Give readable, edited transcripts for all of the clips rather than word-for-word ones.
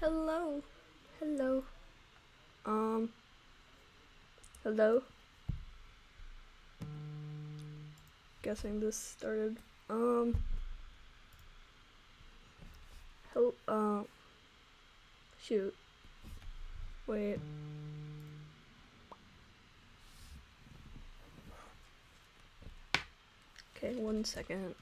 Hello. Hello. Um. Hello. Guessing this started. Hello. Shoot. Wait. Okay, 1 second.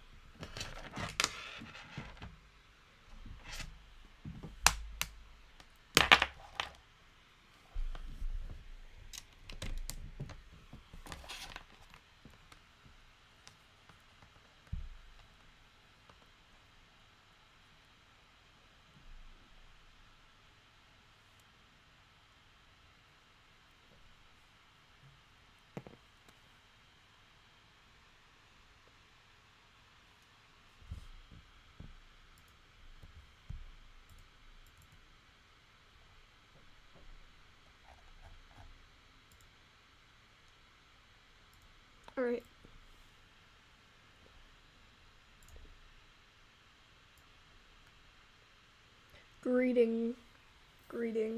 Alright. Greetings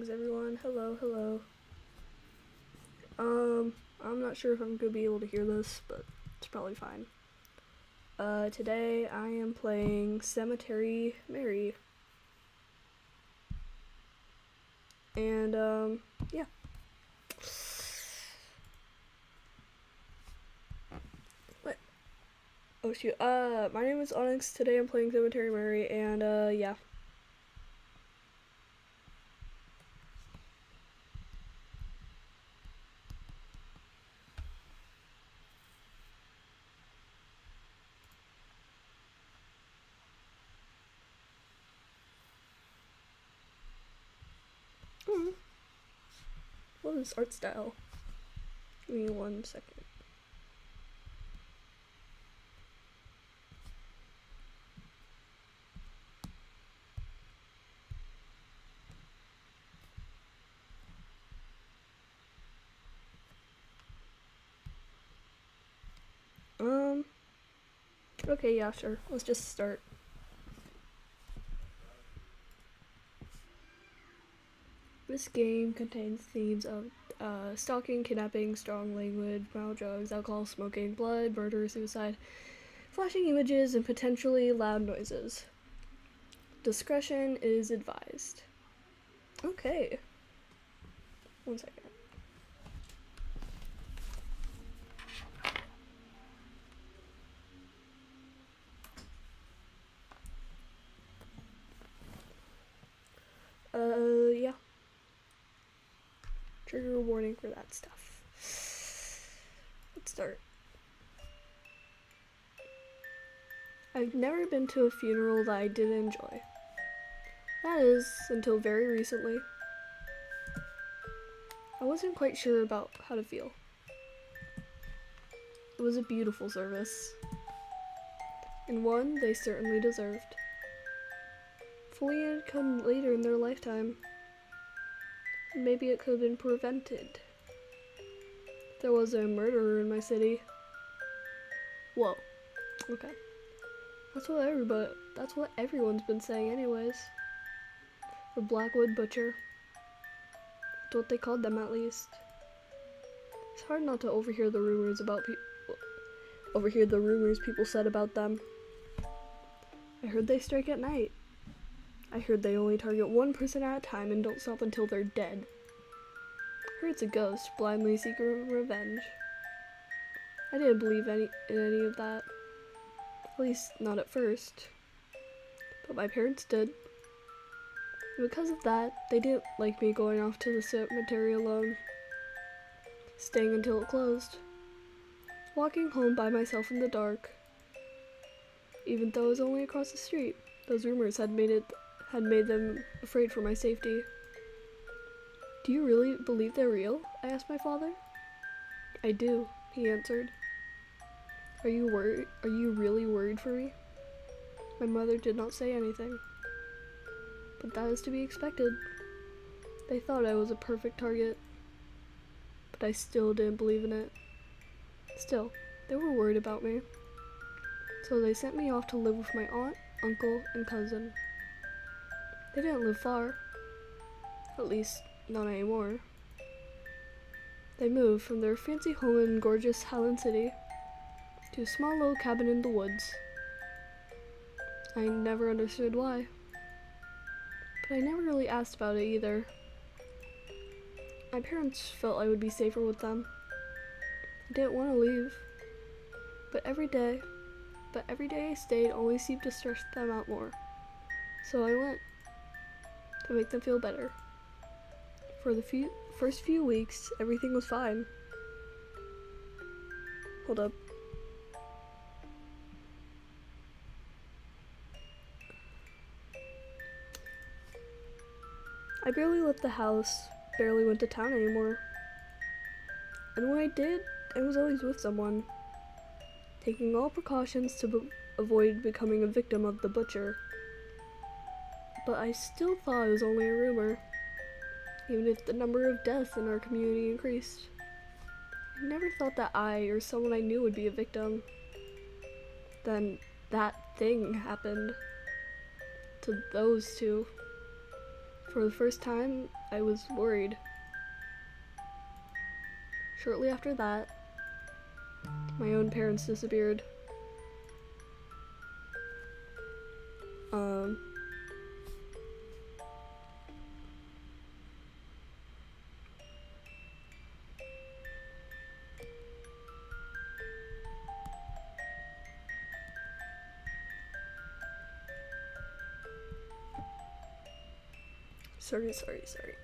everyone. Hello. I'm not sure if I'm gonna be able to hear this, but it's probably fine. Today I am playing Cemetery Mary. And, yeah. What? Oh shoot. My name is Onyx. Today I'm playing Cemetery Mary, and, yeah. What is art style? Give me 1 second. Okay, yeah, sure. Let's just start. This game contains themes of stalking, kidnapping, strong language, mild drugs, alcohol, smoking, blood, murder, suicide, flashing images, and potentially loud noises. Discretion is advised. Okay. 1 second. Yeah. Trigger warning for that stuff. Let's start. I've never been to a funeral that I didn't enjoy. That is, until very recently. I wasn't quite sure about how to feel. It was a beautiful service, and one they certainly deserved. Fully it had come later in their lifetime. Maybe it could have been prevented. There was a murderer in my city. Whoa. Okay. That's what everyone's been saying anyways. The Blackwood Butcher. That's what they called them, at least. It's hard not to overhear the rumors people said about them. I heard they strike at night. I heard they only target one person at a time and don't stop until they're dead. I heard it's a ghost, blindly seeking revenge. I didn't believe in any of that. At least, not at first. But my parents did. And because of that, they didn't like me going off to the cemetery alone, staying until it closed. Walking home by myself in the dark. Even though it was only across the street, those rumors had made them afraid for my safety. Do you really believe they're real? I asked my father. I do, he answered. Are you really worried for me? My mother did not say anything. But that is to be expected. They thought I was a perfect target. But I still didn't believe in it. Still, they were worried about me. So they sent me off to live with my aunt, uncle, and cousin. They didn't live far. At least, not anymore. They moved from their fancy home in gorgeous Highland City to a small little cabin in the woods. I never understood why, but I never really asked about it either. My parents felt I would be safer with them. I didn't want to leave, but every day I stayed only seemed to stress them out more. So I went, to make them feel better. For the first few weeks, everything was fine. Hold up. I barely left the house, barely went to town anymore. And when I did, I was always with someone, taking all precautions to avoid becoming a victim of the butcher. But I still thought it was only a rumor, even if the number of deaths in our community increased. I never thought that I or someone I knew would be a victim. Then that thing happened to those two. For the first time, I was worried. Shortly after that, my own parents disappeared. Sorry.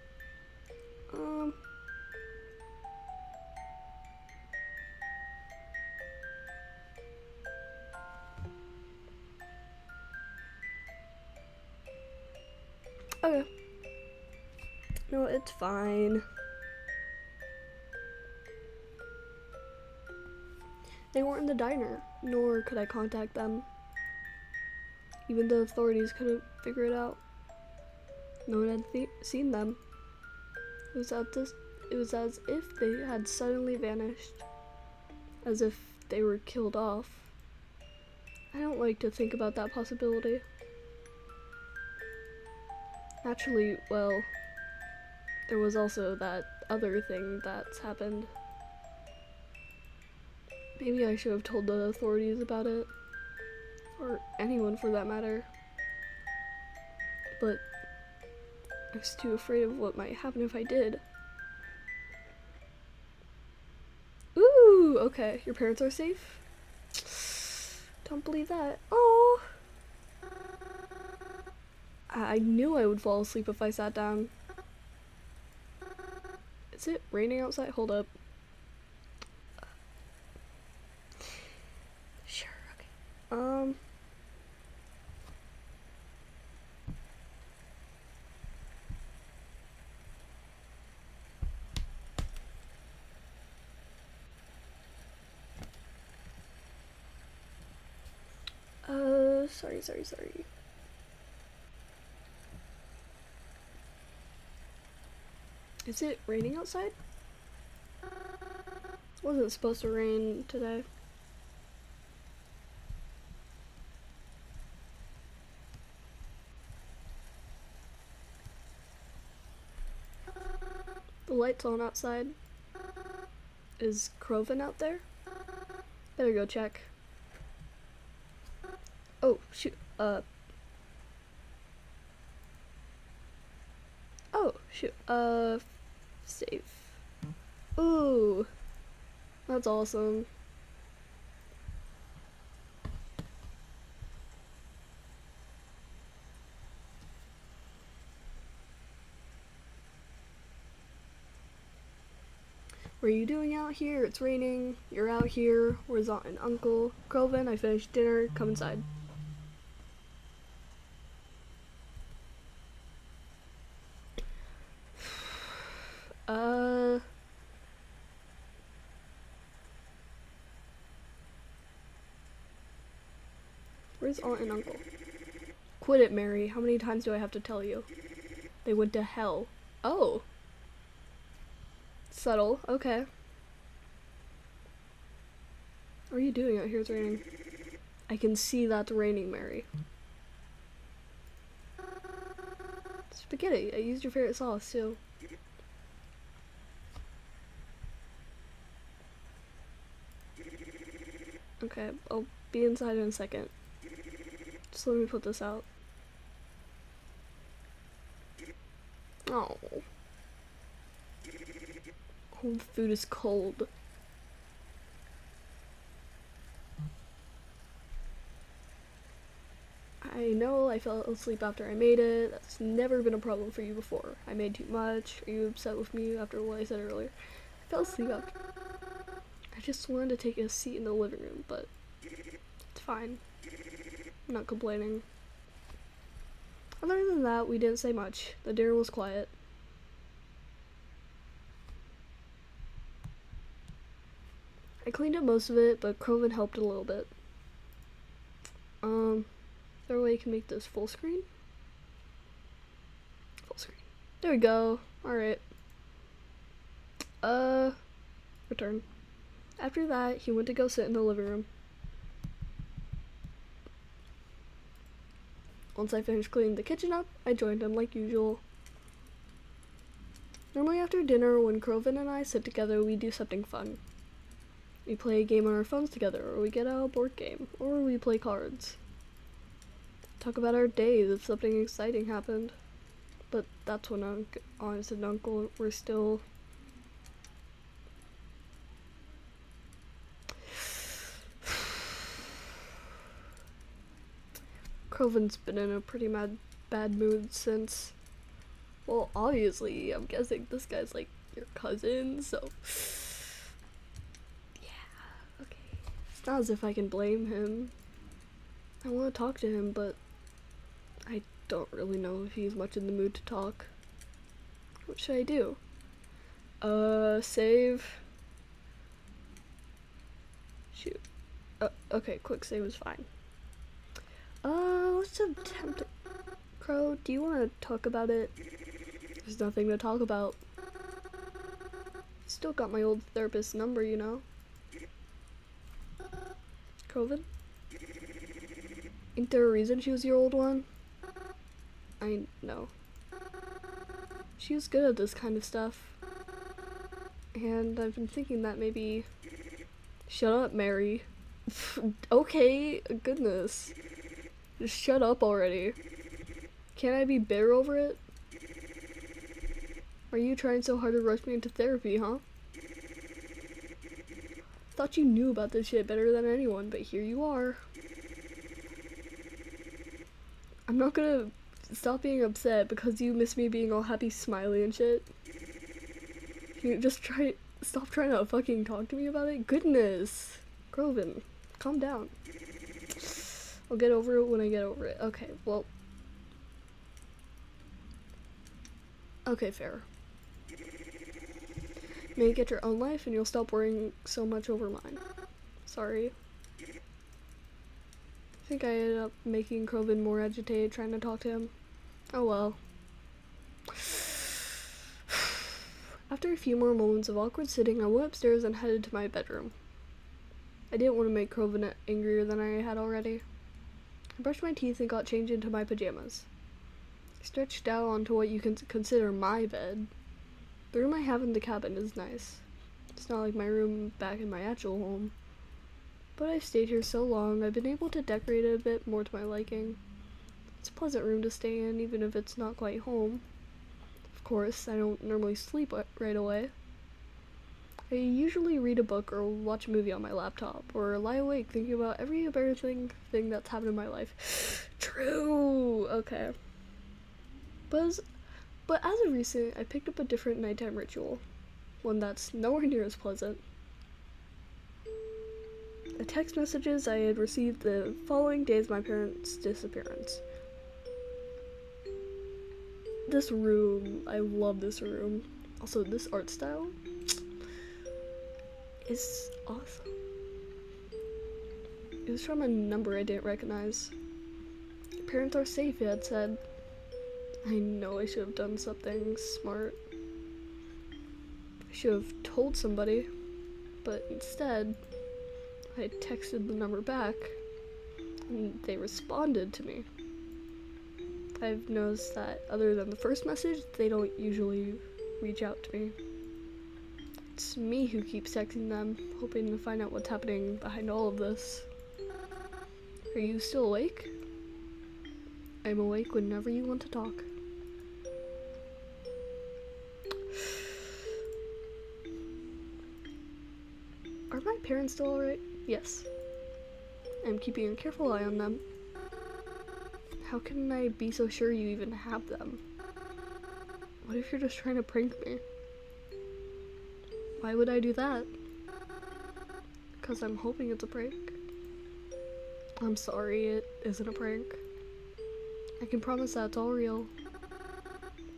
Okay. No, it's fine. They weren't in the diner, nor could I contact them. Even the authorities couldn't figure it out. No one had seen them. It was as if they had suddenly vanished, as if they were killed off. I don't like to think about that possibility. Naturally, well, there was also that other thing that's happened. Maybe I should have told the authorities about it, or anyone for that matter. But I was too afraid of what might happen if I did. Ooh, okay, your parents are safe? Don't believe that. Oh, I knew I would fall asleep if I sat down. Is it raining outside? Hold up. Sure, okay. Sorry. Is it raining outside? It wasn't supposed to rain today. The light's on outside. Is Croven out there? Better go check. Oh, shoot. Oh, shoot. Save. Ooh. That's awesome. What are you doing out here? It's raining. You're out here. Where's Aunt and Uncle? Croven, I finished dinner. Come inside. Where's Aunt and Uncle? Quit it, Mary. How many times do I have to tell you? They went to hell. Oh. Subtle. Okay. What are you doing out here? It's raining. I can see that's raining, Mary. Spaghetti. I used your favorite sauce too. Okay, I'll be inside in a second. Just let me put this out. Oh. Oh, the food is cold. I know I fell asleep after I made it. That's never been a problem for you before. I made too much. Are you upset with me after what I said earlier? I fell asleep after. I just wanted to take a seat in the living room, but it's fine. I'm not complaining. Other than that, we didn't say much. The dinner was quiet. I cleaned up most of it, but Croven helped a little bit. Is there a way you can make this full screen? Full screen. There we go. Alright. Return. After that, he went to go sit in the living room. Once I finished cleaning the kitchen up, I joined him like usual. Normally after dinner, when Croven and I sit together, we do something fun. We play a game on our phones together, or we get out a board game, or we play cards. Talk about our days if something exciting happened. But that's when Aunt and Uncle were still... Croven's been in a pretty bad mood since... Well, obviously, I'm guessing this guy's like your cousin, so... Yeah, okay. It's not as if I can blame him. I want to talk to him, but I don't really know if he's much in the mood to talk. What should I do? Save. Shoot. Okay, quick save is fine. Let's attempt it. Crow, do you want to talk about it? There's nothing to talk about. Still got my old therapist's number, you know. Croven? Ain't there a reason she was your old one? I know. She was good at this kind of stuff. And I've been thinking that maybe... Shut up, Mary. Okay, goodness. Just shut up already. Can't I be bitter over it? Are you trying so hard to rush me into therapy, huh? Thought you knew about this shit better than anyone, but here you are. I'm not gonna stop being upset because you miss me being all happy, smiley and shit. You just stop trying to fucking talk to me about it? Goodness. Croven, calm down. I'll get over it when I get over it. Okay, well. Okay, fair. Maybe get your own life and you'll stop worrying so much over mine. Sorry. I think I ended up making Croven more agitated trying to talk to him. Oh well. After a few more moments of awkward sitting, I went upstairs and headed to my bedroom. I didn't want to make Croven angrier than I had already. I brushed my teeth and got changed into my pajamas. I stretched out onto what you can consider my bed. The room I have in the cabin is nice. It's not like my room back in my actual home. But I've stayed here so long, I've been able to decorate it a bit more to my liking. It's a pleasant room to stay in, even if it's not quite home. Of course, I don't normally sleep right away. I usually read a book or watch a movie on my laptop, or lie awake thinking about every embarrassing thing that's happened in my life. True! Okay. But as of recent, I picked up a different nighttime ritual. One that's nowhere near as pleasant. The text messages I had received the following day of my parents' disappearance. This room, I love this room. Also, this art style is awesome. It was from a number I didn't recognize. Your parents are safe, it had said. I know I should have done something smart. I should have told somebody, but instead, I texted the number back, and they responded to me. I've noticed that other than the first message, they don't usually reach out to me. It's me who keeps texting them, hoping to find out what's happening behind all of this. Are you still awake? I'm awake whenever you want to talk. Are my parents still alright? Yes. I'm keeping a careful eye on them. How can I be so sure you even have them? What if you're just trying to prank me? Why would I do that? Because I'm hoping it's a prank. I'm sorry, it isn't a prank. I can promise that it's all real.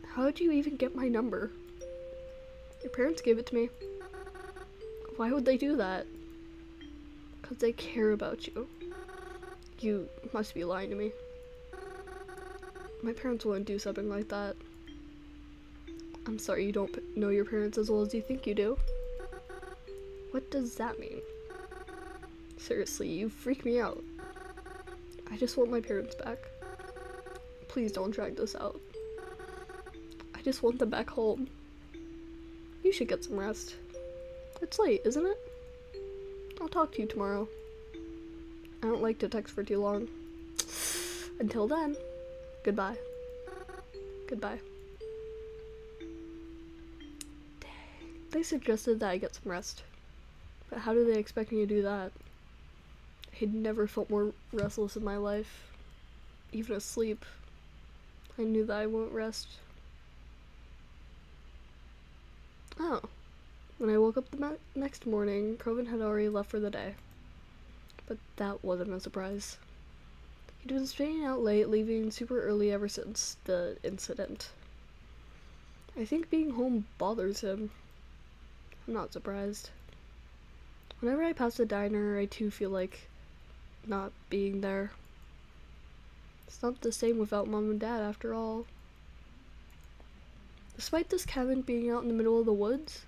How did you even get my number? Your parents gave it to me. Why would they do that? Because they care about you. You must be lying to me. My parents wouldn't do something like that. I'm sorry you don't know your parents as well as you think you do. What does that mean? Seriously, you freak me out. I just want my parents back. Please don't drag this out. I just want them back home. You should get some rest. It's late, isn't it? I'll talk to you tomorrow. I don't like to text for too long. Until then, goodbye. Goodbye. Dang. They suggested that I get some rest. But how do they expect me to do that? I'd never felt more restless in my life. Even asleep. I knew that I wouldn't rest. Oh. When I woke up the next morning, Coven had already left for the day. But that wasn't a surprise. He'd been staying out late, leaving super early ever since the incident. I think being home bothers him. I'm not surprised. Whenever I pass the diner, I too feel like not being there. It's not the same without Mom and Dad, after all. Despite this cabin being out in the middle of the woods,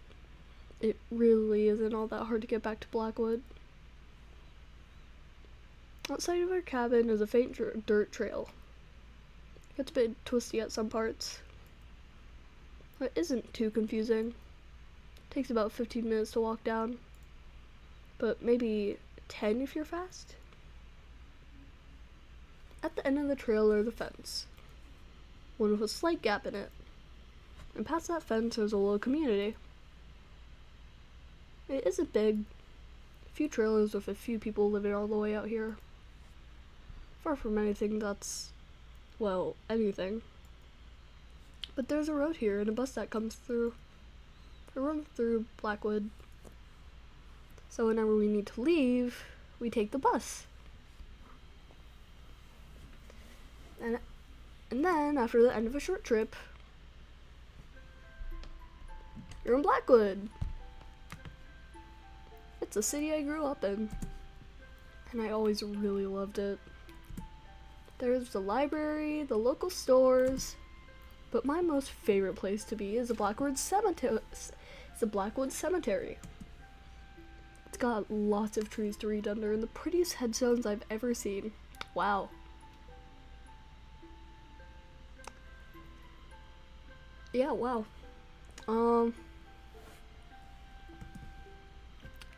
it really isn't all that hard to get back to Blackwood. Outside of our cabin is a faint dirt trail. It gets a bit twisty at some parts. It isn't too confusing. It takes about 15 minutes to walk down, but maybe 10 if you're fast. At the end of the trail there's a fence, one with a slight gap in it, and past that fence there's a little community. It isn't big, a few trailers with a few people living all the way out here. Far from anything that's, well, anything. But there's a road here and a bus that comes through. It runs through Blackwood. So whenever we need to leave, we take the bus. And then, after the end of a short trip, you're in Blackwood. It's a city I grew up in, and I always really loved it. There's the library, the local stores, but my most favorite place to be is the Blackwood Cemetery. It's got lots of trees to read under and the prettiest headstones I've ever seen. Wow. Yeah, wow.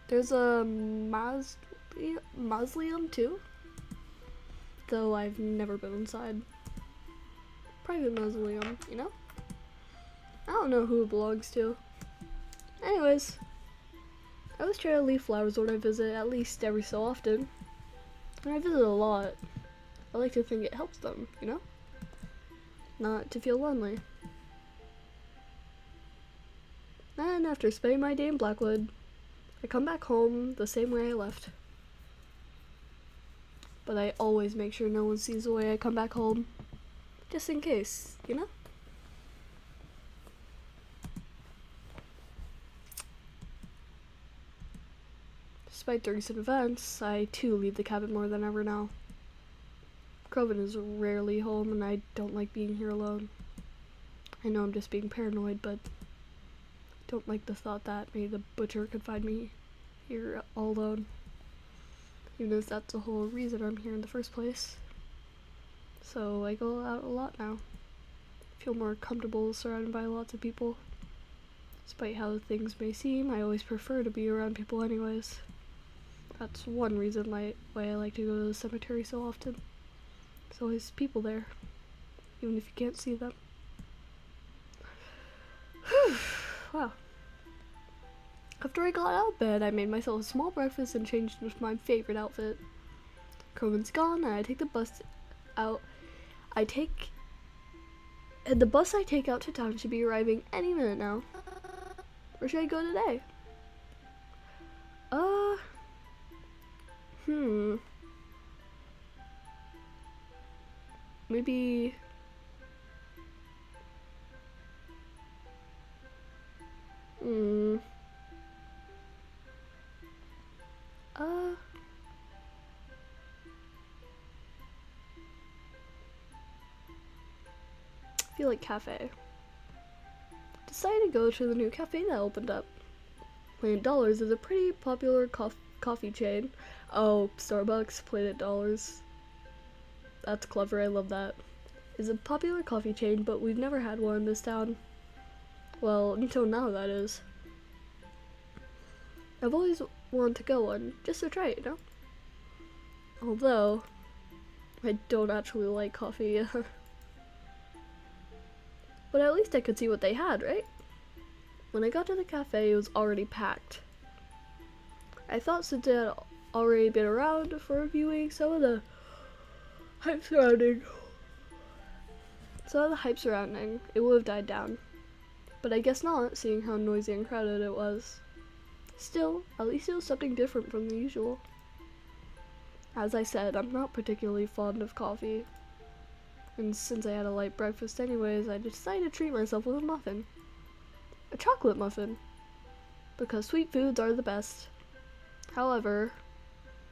There's a mausoleum too, though I've never been inside. Private mausoleum, you know? I don't know who it belongs to. Anyways, I always try to leave flowers when I visit, at least every so often. And I visit a lot. I like to think it helps them, you know? Not to feel lonely. And after spending my day in Blackwood, I come back home the same way I left. But I always make sure no one sees the way I come back home. Just in case, you know? Despite the recent events, I too leave the cabin more than ever now. Coven is rarely home and I don't like being here alone. I know I'm just being paranoid, but I don't like the thought that maybe the butcher could find me here all alone. Even if that's the whole reason I'm here in the first place. so I go out a lot now. Feel more comfortable surrounded by lots of people. Despite how things may seem, I always prefer to be around people anyways. That's one reason why I like to go to the cemetery so often. There's always people there, even if you can't see them. Wow. After I got out of bed, I made myself a small breakfast and changed into my favorite outfit. Kerwin's gone, and I take the bus out. The bus I take out to town should be arriving any minute now. Where should I go today? Maybe... I feel like cafe. Decided to go to the new cafe that opened up. Planet Dollars is a pretty popular coffee chain. Oh, Starbucks, Planet Dollars. That's clever, I love that. It's a popular coffee chain, but we've never had one in this town. Well, until now, that is. I've always wanted to go one, just to try it, you know? Although, I don't actually like coffee. But at least I could see what they had, right? When I got to the cafe, it was already packed. I thought since it had already been around for a few weeks, some of the hype surrounding it would have died down. But I guess not, seeing how noisy and crowded it was. Still, at least it was something different from the usual. As I said, I'm not particularly fond of coffee. And since I had a light breakfast anyways, I decided to treat myself with a muffin. A chocolate muffin. Because sweet foods are the best. However,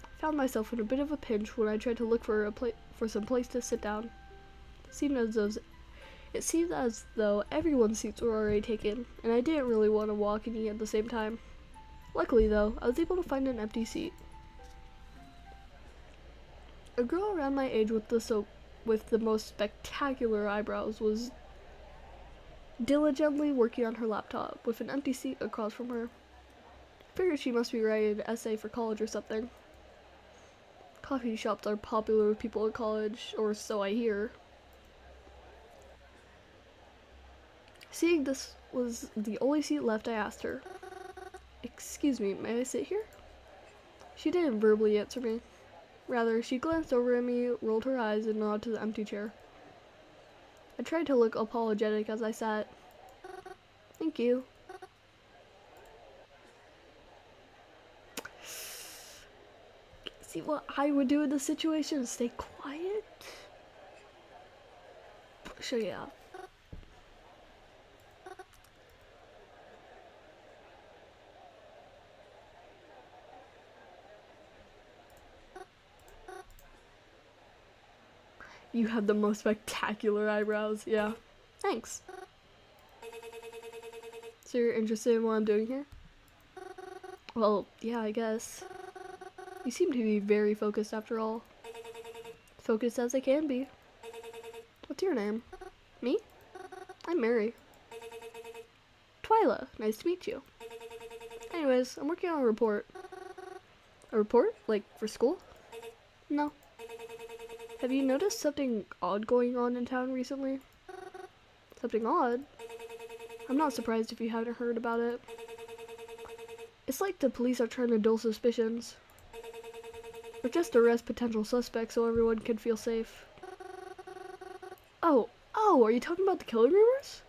I found myself in a bit of a pinch when I tried to look for some place to sit down. It seemed as though everyone's seats were already taken, and I didn't really want to walk and eat at the same time. Luckily though, I was able to find an empty seat. A girl around my age with the most spectacular eyebrows was diligently working on her laptop with an empty seat across from her. I figured she must be writing an essay for college or something. Coffee shops are popular with people in college, or so I hear. Seeing this was the only seat left, I asked her, "Excuse me, may I sit here?" She didn't verbally answer me. Rather, she glanced over at me, rolled her eyes, and nodded to the empty chair. I tried to look apologetic as I sat. "Thank you." See what I would do in this situation? Stay quiet? So yeah. You have the most spectacular eyebrows, yeah. Thanks. So you're interested in what I'm doing here? Well, yeah, I guess. You seem to be very focused after all. Focused as I can be. What's your name? Me? I'm Mary. Twyla, nice to meet you. Anyways, I'm working on a report. A report? Like, for school? No. Have you noticed something odd going on in town recently? Something odd? I'm not surprised if you haven't heard about it. It's like the police are trying to dull suspicions. Or just arrest potential suspects so everyone can feel safe. Oh, are you talking about the killing rumors?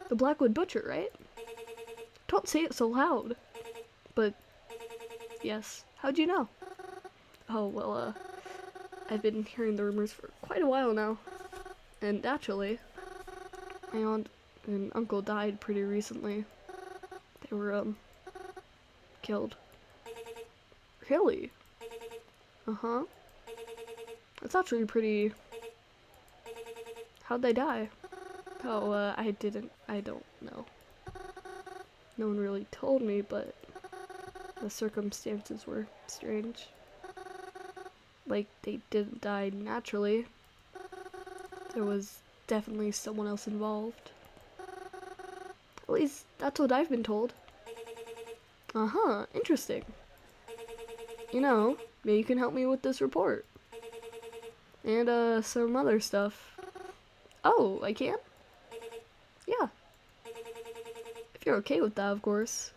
The Blackwood Butcher, right? Don't say it so loud. But, yes. How'd you know? Oh, well, I've been hearing the rumors for quite a while now. And actually, my aunt and uncle died pretty recently. They were, killed. Really? Uh-huh. That's actually pretty... How'd they die? Oh, I don't know. No one really told me, but the circumstances were strange. Like, they didn't die naturally. There was definitely someone else involved. At least, that's what I've been told. Uh-huh, interesting. You know, maybe you can help me with this report. And, some other stuff. Oh, I can? Yeah. If you're okay with that, of course.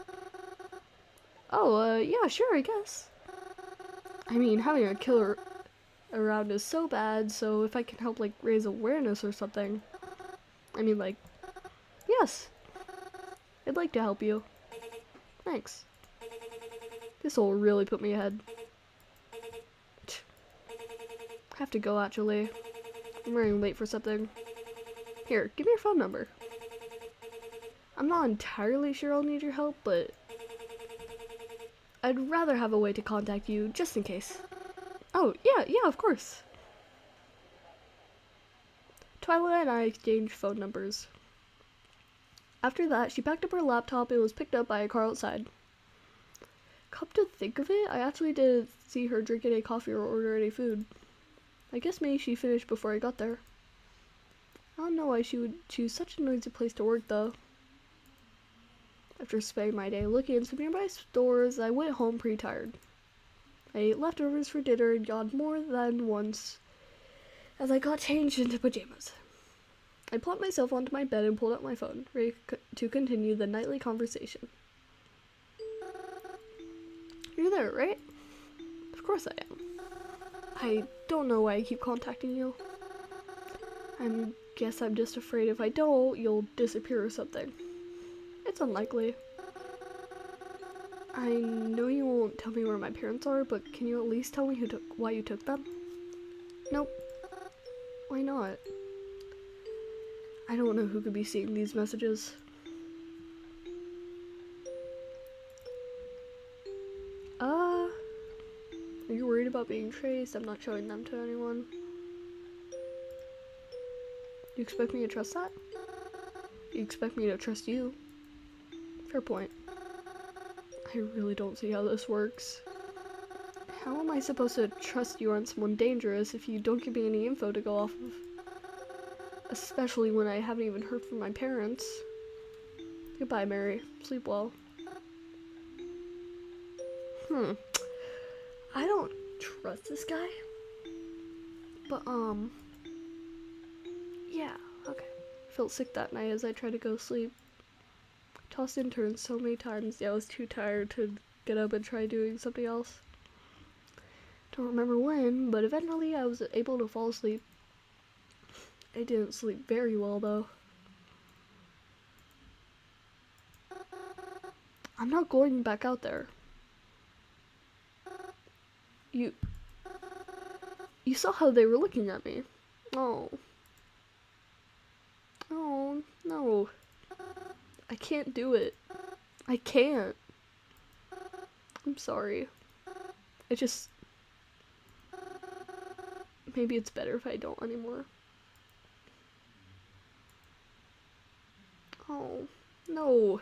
Oh, yeah, sure, I guess. I mean, having a killer around is so bad, so if I can help, like, raise awareness or something. I mean, like, yes. I'd like to help you. Thanks. This will really put me ahead. I have to go, actually. I'm running late for something. Here, give me your phone number. I'm not entirely sure I'll need your help, but I'd rather have a way to contact you, just in case. Oh, yeah, of course. Twilight and I exchanged phone numbers. After that, she packed up her laptop and was picked up by a car outside. Come to think of it, I actually didn't see her drink any coffee or order any food. I guess maybe she finished before I got there. I don't know why she would choose such a noisy place to work, though. After spending my day looking in some nearby stores, I went home pretty tired. I ate leftovers for dinner and yawned more than once as I got changed into pajamas. I plopped myself onto my bed and pulled out my phone, ready to continue the nightly conversation. You're there, right? Of course I am. I don't know why I keep contacting you. I guess I'm just afraid if I don't, you'll disappear or something. It's unlikely. I know you won't tell me where my parents are, but can you at least tell me why you took them? Nope. Why not? I don't know who could be seeing these messages. Are you worried about being traced? I'm not showing them to anyone. You expect me to trust that? You expect me to trust you? Fair point. I really don't see how this works. How am I supposed to trust you on someone dangerous if you don't give me any info to go off of? Especially when I haven't even heard from my parents. Goodbye, Mary. Sleep well. I don't trust this guy. But, yeah, okay. I felt sick that night as I tried to go to sleep. Tossed and turned so many times, I was too tired to get up and try doing something else. Don't remember when, but eventually I was able to fall asleep. I didn't sleep very well, though. I'm not going back out there. You saw how they were looking at me. Oh. Oh, no. I can't do it. I can't. I'm sorry. Maybe it's better if I don't anymore. Oh, no.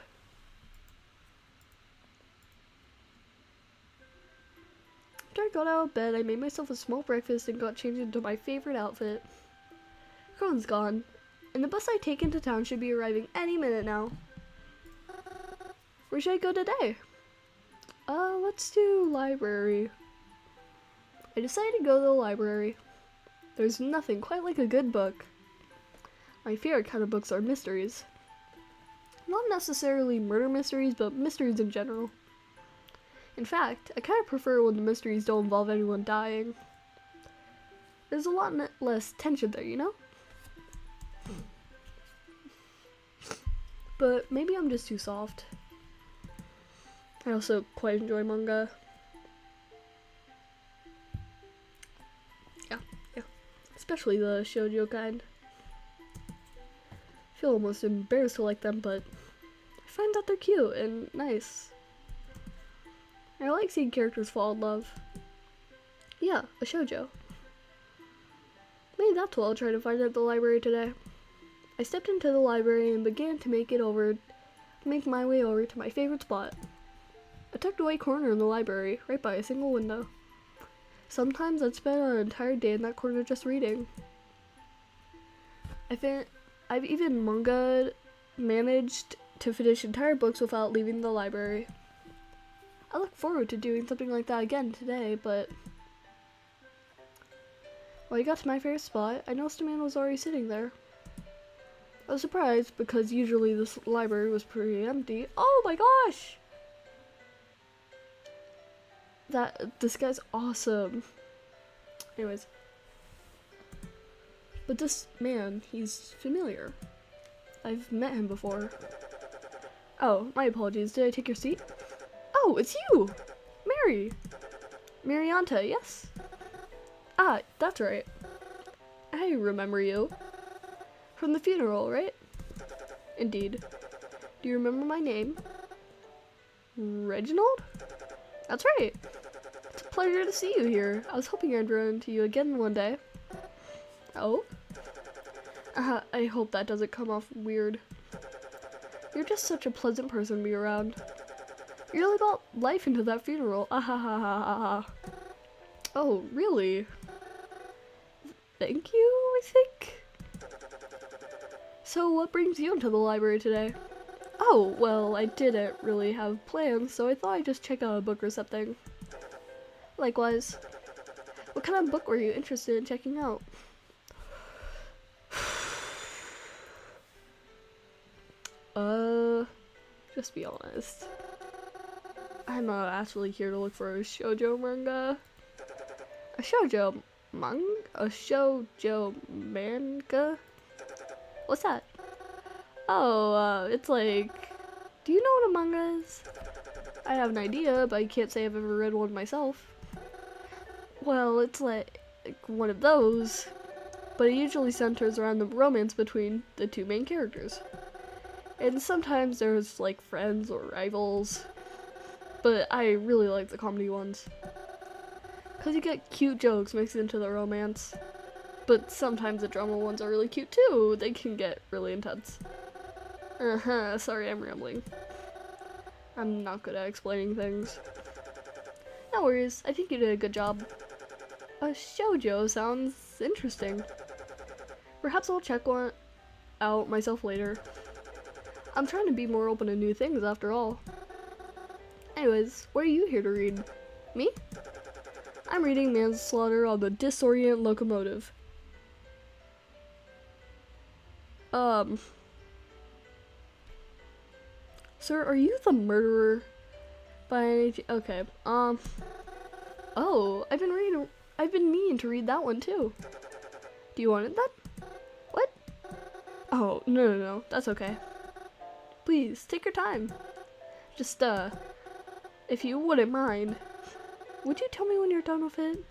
After I got out of bed, I made myself a small breakfast and got changed into my favorite outfit. Cohen's gone, and the bus I take into town should be arriving any minute now. Where should I go today? Let's do library. I decided to go to the library. There's nothing quite like a good book. My favorite kind of books are mysteries. Not necessarily murder mysteries, but mysteries in general. In fact, I kind of prefer when the mysteries don't involve anyone dying. There's a lot less tension there, you know? But maybe I'm just too soft. I also quite enjoy manga. Yeah. Especially the shoujo kind. I feel almost embarrassed to like them, but I find that they're cute and nice. I like seeing characters fall in love. Yeah, a shoujo. Maybe that's what I'll try to find at the library today. I stepped into the library and began to make my way over to my favorite spot. A tucked away corner in the library, right by a single window. Sometimes I'd spend an entire day in that corner just reading. I've even managed to finish entire books without leaving the library. I look forward to doing something like that again today, but when I got to my favorite spot, I noticed a man was already sitting there. I was surprised because usually this library was pretty empty. Oh my gosh! This guy's awesome. Anyways. But this man, he's familiar. I've met him before. Oh, my apologies. Did I take your seat? Oh, it's you! Mary! Marianta, yes? Ah, that's right. I remember you. From the funeral, right? Indeed. Do you remember my name? Reginald? That's right. It's a pleasure to see you here. I was hoping I'd run into you again one day. Oh? I hope that doesn't come off weird. You're just such a pleasant person to be around. You really brought life into that funeral. Ah ha ha ha ha ha. Oh, really? Thank you, I think? So what brings you into the library today? Oh, well, I didn't really have plans, so I thought I'd just check out a book or something. Likewise. What kind of book were you interested in checking out? Just be honest. I'm actually here to look for a shoujo manga. A shoujo manga? A shoujo manga? What's that? Oh, it's like... Do you know what a manga is? I have an idea, but I can't say I've ever read one myself. Well, it's like one of those, but it usually centers around the romance between the two main characters. And sometimes there's like friends or rivals, but I really like the comedy ones. Cause you get cute jokes mixed into the romance. But sometimes the drama ones are really cute too. They can get really intense. Sorry, I'm rambling. I'm not good at explaining things. No worries, I think you did a good job. A shoujo sounds interesting. Perhaps I'll check one out myself later. I'm trying to be more open to new things after all. Anyways, what are you here to read? Me? I'm reading Manslaughter on the Disorient Locomotive. Sir, are you the murderer? By any okay, oh, I've been meaning to read that one too. Do you want it then? What? Oh, no, that's okay. Please, take your time. Just, if you wouldn't mind, would you tell me when you're done with it?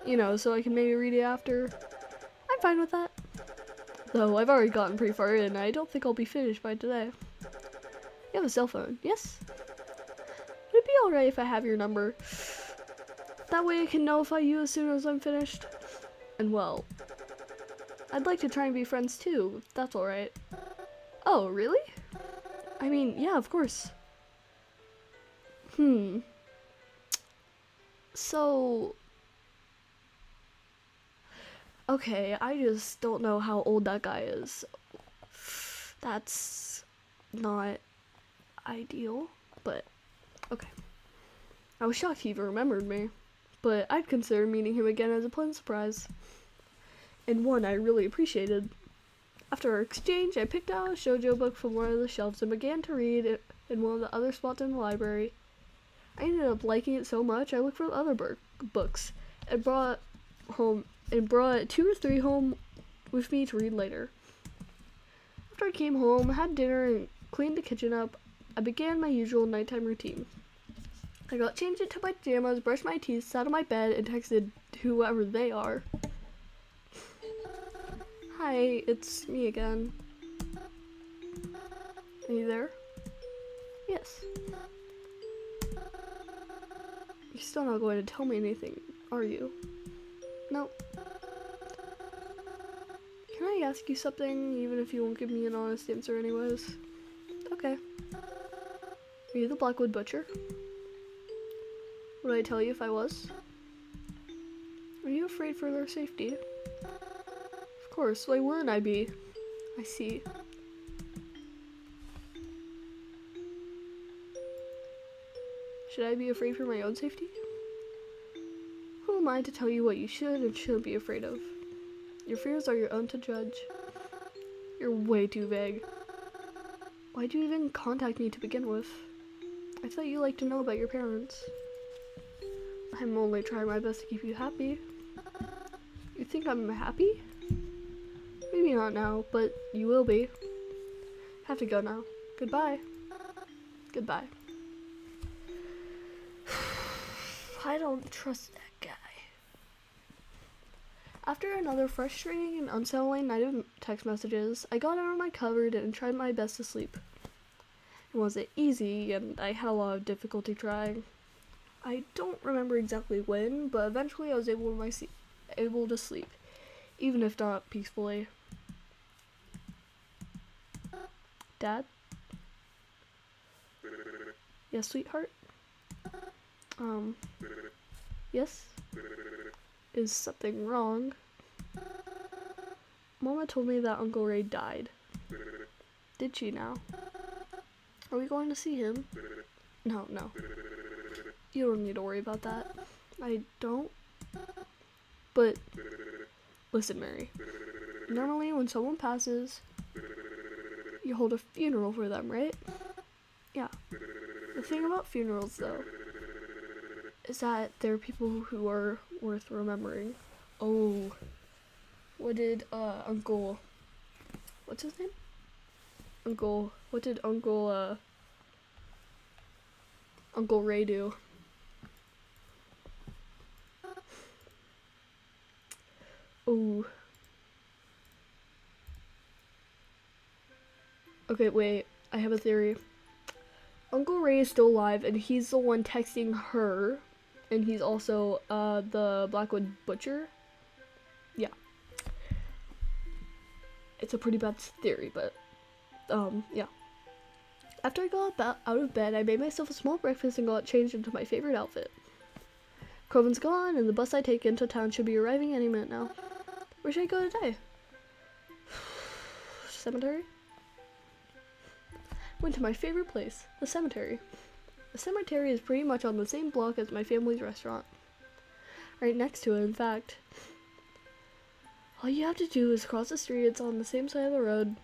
You know, so I can maybe read it after. I'm fine with that. Though, I've already gotten pretty far in, and I don't think I'll be finished by today. You have a cell phone, yes? Would it be alright if I have your number? That way I can notify you as soon as I'm finished. And well, I'd like to try and be friends too, if that's alright. Oh, really? I mean, yeah, of course. So... Okay, I just don't know how old that guy is. That's not ideal, but okay. I was shocked he even remembered me, but I'd consider meeting him again as a pleasant surprise, and one I really appreciated. After our exchange, I picked out a shoujo book from one of the shelves and began to read it in one of the other spots in the library. I ended up liking it so much I looked for other books and brought 2 or 3 home with me to read later. After I came home, had dinner, and cleaned the kitchen up, I began my usual nighttime routine. I got changed into my pajamas, brushed my teeth, sat on my bed, and texted whoever they are. Hi, it's me again. Are you there? Yes. You're still not going to tell me anything, are you? Nope. Can I ask you something, even if you won't give me an honest answer anyways? Okay. Are you the Blackwood Butcher? Would I tell you if I was? Are you afraid for their safety? Of course. Why wouldn't I be? I see. Should I be afraid for my own safety? Who am I to tell you what you should and shouldn't be afraid of? Your fears are your own to judge. You're way too vague. Why'd you even contact me to begin with? I thought you liked to know about your parents. I'm only trying my best to keep you happy. You think I'm happy? Maybe not now, but you will be. Have to go now. Goodbye. Goodbye. I don't trust that guy. After another frustrating and unsettling night of text messages, I got out of my cupboard and tried my best to sleep. It wasn't easy, and I had a lot of difficulty trying. I don't remember exactly when, but eventually I was able to sleep, even if not peacefully. Dad? Yes, sweetheart? Yes? Is something wrong? Mama told me that Uncle Ray died. Did she now? Are we going to see him? No. You don't need to worry about that. I don't. But, listen, Mary. Normally when someone passes, you hold a funeral for them, right? Yeah. The thing about funerals, though, is that there are people who are worth remembering. Oh. What did, Uncle... What's his name? What did Uncle Ray do? Oh. Okay, wait. I have a theory. Uncle Ray is still alive, and he's the one texting her, and he's also, the Blackwood Butcher. Yeah. It's a pretty bad theory, but, yeah. After I got out of bed, I made myself a small breakfast and got changed into my favorite outfit. Coven's gone, and the bus I take into town should be arriving any minute now. Where should I go today? Cemetery? Went to my favorite place, the cemetery. The cemetery is pretty much on the same block as my family's restaurant. Right next to it, in fact. All you have to do is cross the street. It's on the same side of the road.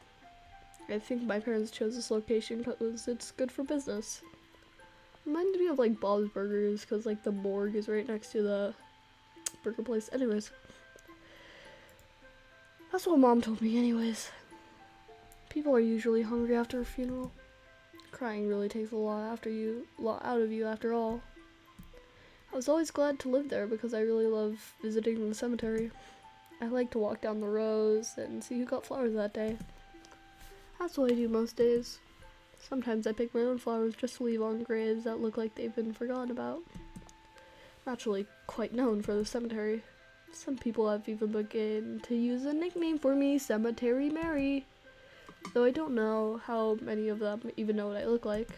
I think my parents chose this location because it's good for business. Reminded me of like Bob's Burgers because like the morgue is right next to the burger place. Anyways. That's what Mom told me anyways. People are usually hungry after a funeral. Crying really takes a lot out of you after all. I was always glad to live there because I really love visiting the cemetery. I like to walk down the rows and see who got flowers that day. That's what I do most days. Sometimes I pick my own flowers just to leave on graves that look like they've been forgotten about. I'm actually quite known for the cemetery. Some people have even begun to use a nickname for me, Cemetery Mary. Though I don't know how many of them even know what I look like.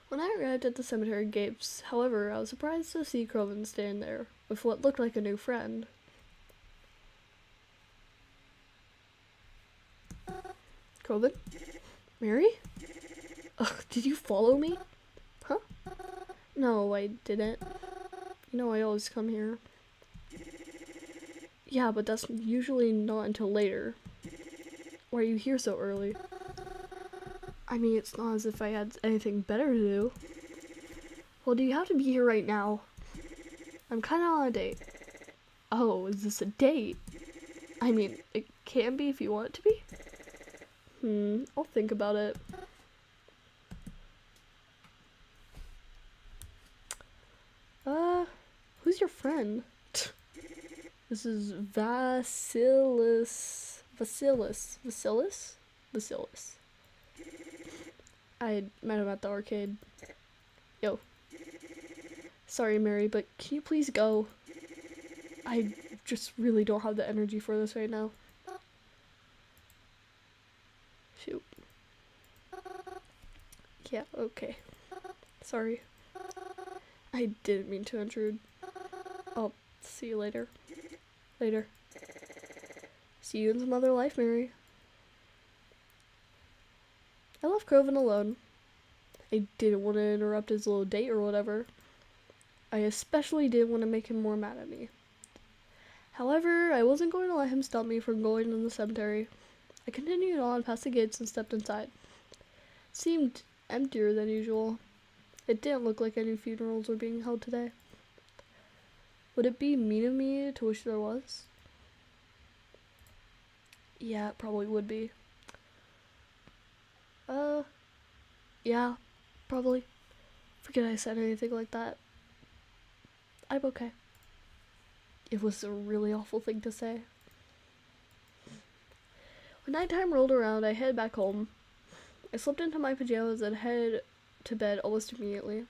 When I arrived at the cemetery gates, however, I was surprised to see Coven stand there, with what looked like a new friend. Coven? Mary? Ugh, did you follow me? Huh? No, I didn't. You know I always come here. Yeah, but that's usually not until later. Why are you here so early? I mean, it's not as if I had anything better to do. Well, do you have to be here right now? I'm kinda on a date. Oh, is this a date? I mean, it can be if you want it to be. I'll think about it. Who's your friend? This is Vasilis. I met him at the arcade. Yo. Sorry, Mary, but can you please go? I just really don't have the energy for this right now. Shoot. Yeah, okay. Sorry. I didn't mean to intrude. I'll see you later. Later. See you in some other life, Mary. I left Croven alone. I didn't want to interrupt his little date or whatever. I especially didn't want to make him more mad at me. However, I wasn't going to let him stop me from going to the cemetery. I continued on past the gates and stepped inside. It seemed emptier than usual. It didn't look like any funerals were being held today. Would it be mean of me to wish there was? Yeah, it probably would be. Yeah, probably. Forget I said anything like that. I'm okay. It was a really awful thing to say. When nighttime rolled around, I headed back home. I slipped into my pajamas and headed to bed almost immediately.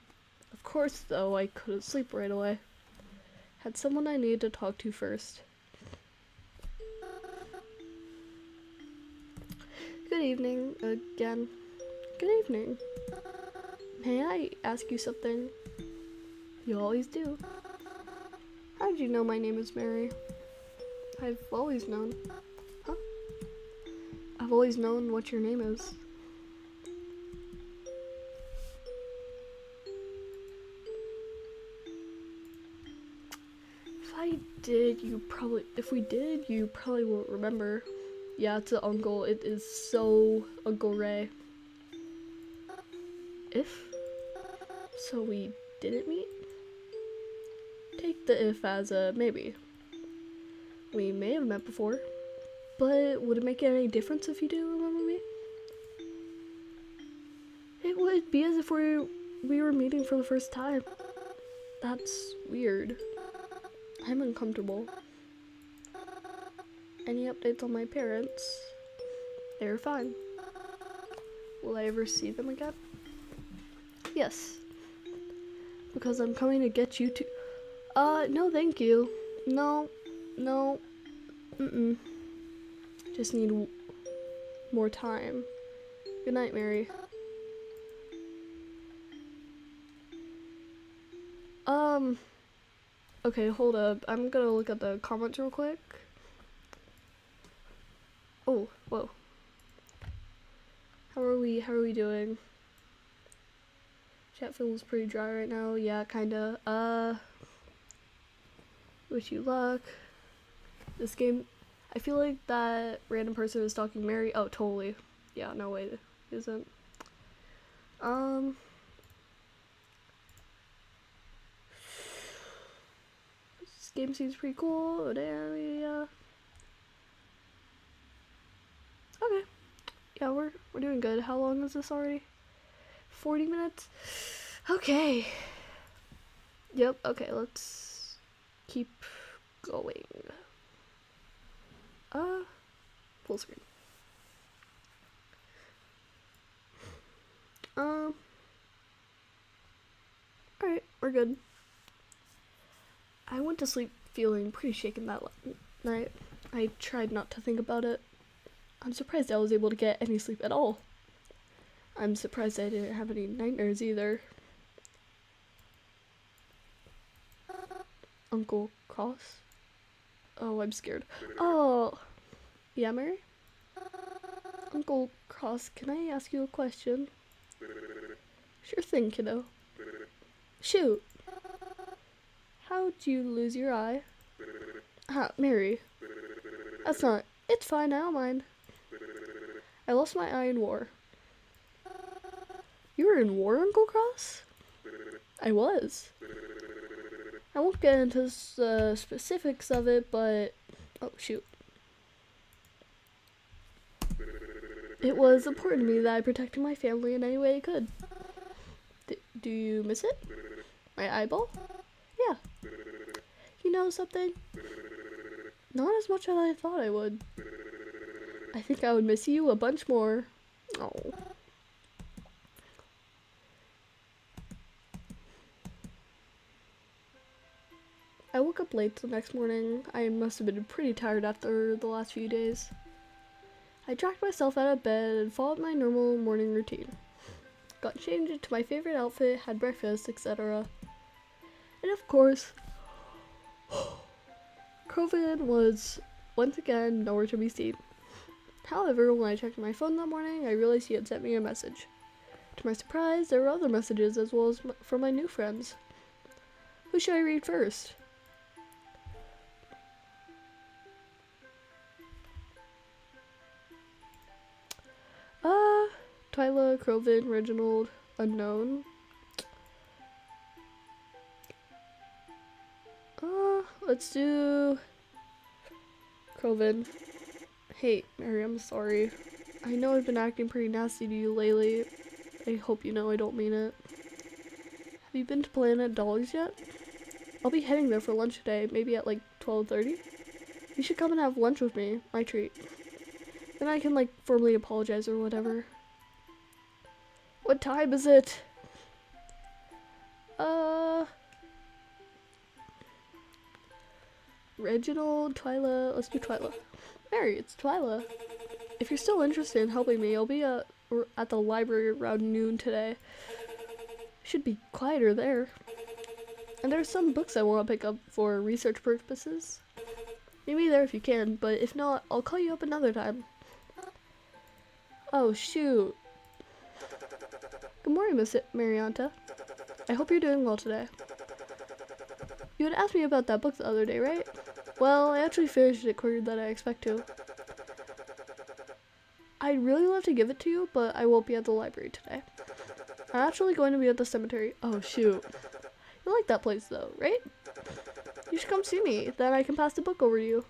Of course, though, I couldn't sleep right away. Had someone I needed to talk to first. Good evening, again. Good evening. May I ask you something? You always do. How did you know my name is Mary? I've always known. Huh? I've always known what your name is. If we did, you probably won't remember. Yeah, it's an uncle. It is so Uncle Ray. So we didn't meet? Take the if as a maybe. We may have met before, but would it make any difference if you do remember me? It would be as if we were meeting for the first time. That's weird. I'm uncomfortable. Any updates on my parents? They're fine. Will I ever see them again? Yes. Because I'm coming to get you to... no thank you. No. Just need more time. Good night, Mary. Okay, hold up. I'm gonna look at the comments real quick. Oh, whoa. How are we doing? Chat feels pretty dry right now. Yeah, kinda. Wish you luck. This game, I feel like that random person is stalking Mary. Oh, totally. Yeah, no way it isn't. This game seems pretty cool. Yeah. Okay. Yeah, we're doing good. How long is this already? 40 minutes? Okay. Yep, okay, let's keep going. Full screen. Alright, we're good. I went to sleep feeling pretty shaken that night. I tried not to think about it. I'm surprised I was able to get any sleep at all. I'm surprised I didn't have any nightmares either. Uncle Cross? Oh, I'm scared. Oh, yeah, Mary? Uncle Cross, can I ask you a question? Sure thing, kiddo. Shoot. How'd you lose your eye? Mary. It's fine, I don't mind. I lost my eye in war. You were in war, Uncle Cross? I was. I won't get into the specifics of it, but... Oh, shoot. It was important to me that I protected my family in any way I could. Do you miss it? My eyeball? Yeah. You know something? Not as much as I thought I would. I think I would miss you a bunch more. Oh. I woke up late the next morning. I must have been pretty tired after the last few days. I dragged myself out of bed and followed my normal morning routine. Got changed into my favorite outfit, had breakfast, etc. And of course, Croven was once again nowhere to be seen. However, when I checked my phone that morning, I realized he had sent me a message. To my surprise, there were other messages as well as from my new friends. Who should I read first? Twyla, Croven, Reginald, unknown. Let's do Croven. Hey, Mary, I'm sorry. I know I've been acting pretty nasty to you lately. I hope you know I don't mean it. Have you been to Planet Dollars yet? I'll be heading there for lunch today, maybe at like 12:30. You should come and have lunch with me, my treat. Then I can like formally apologize or whatever. What time is it? Reginald, Twyla, let's do Twyla. Mary, it's Twyla. If you're still interested in helping me, I'll be at the library around noon today. Should be quieter there. And there's some books I want to pick up for research purposes. Meet me there if you can, but if not, I'll call you up another time. Oh, shoot. Good morning, Miss Marianta. I hope you're doing well today. You had asked me about that book the other day, right? Well, I actually finished it quicker than I expect to. I'd really love to give it to you, but I won't be at the library today. I'm actually going to be at the cemetery. Oh, shoot. You like that place, though, right? You should come see me, then I can pass the book over to you.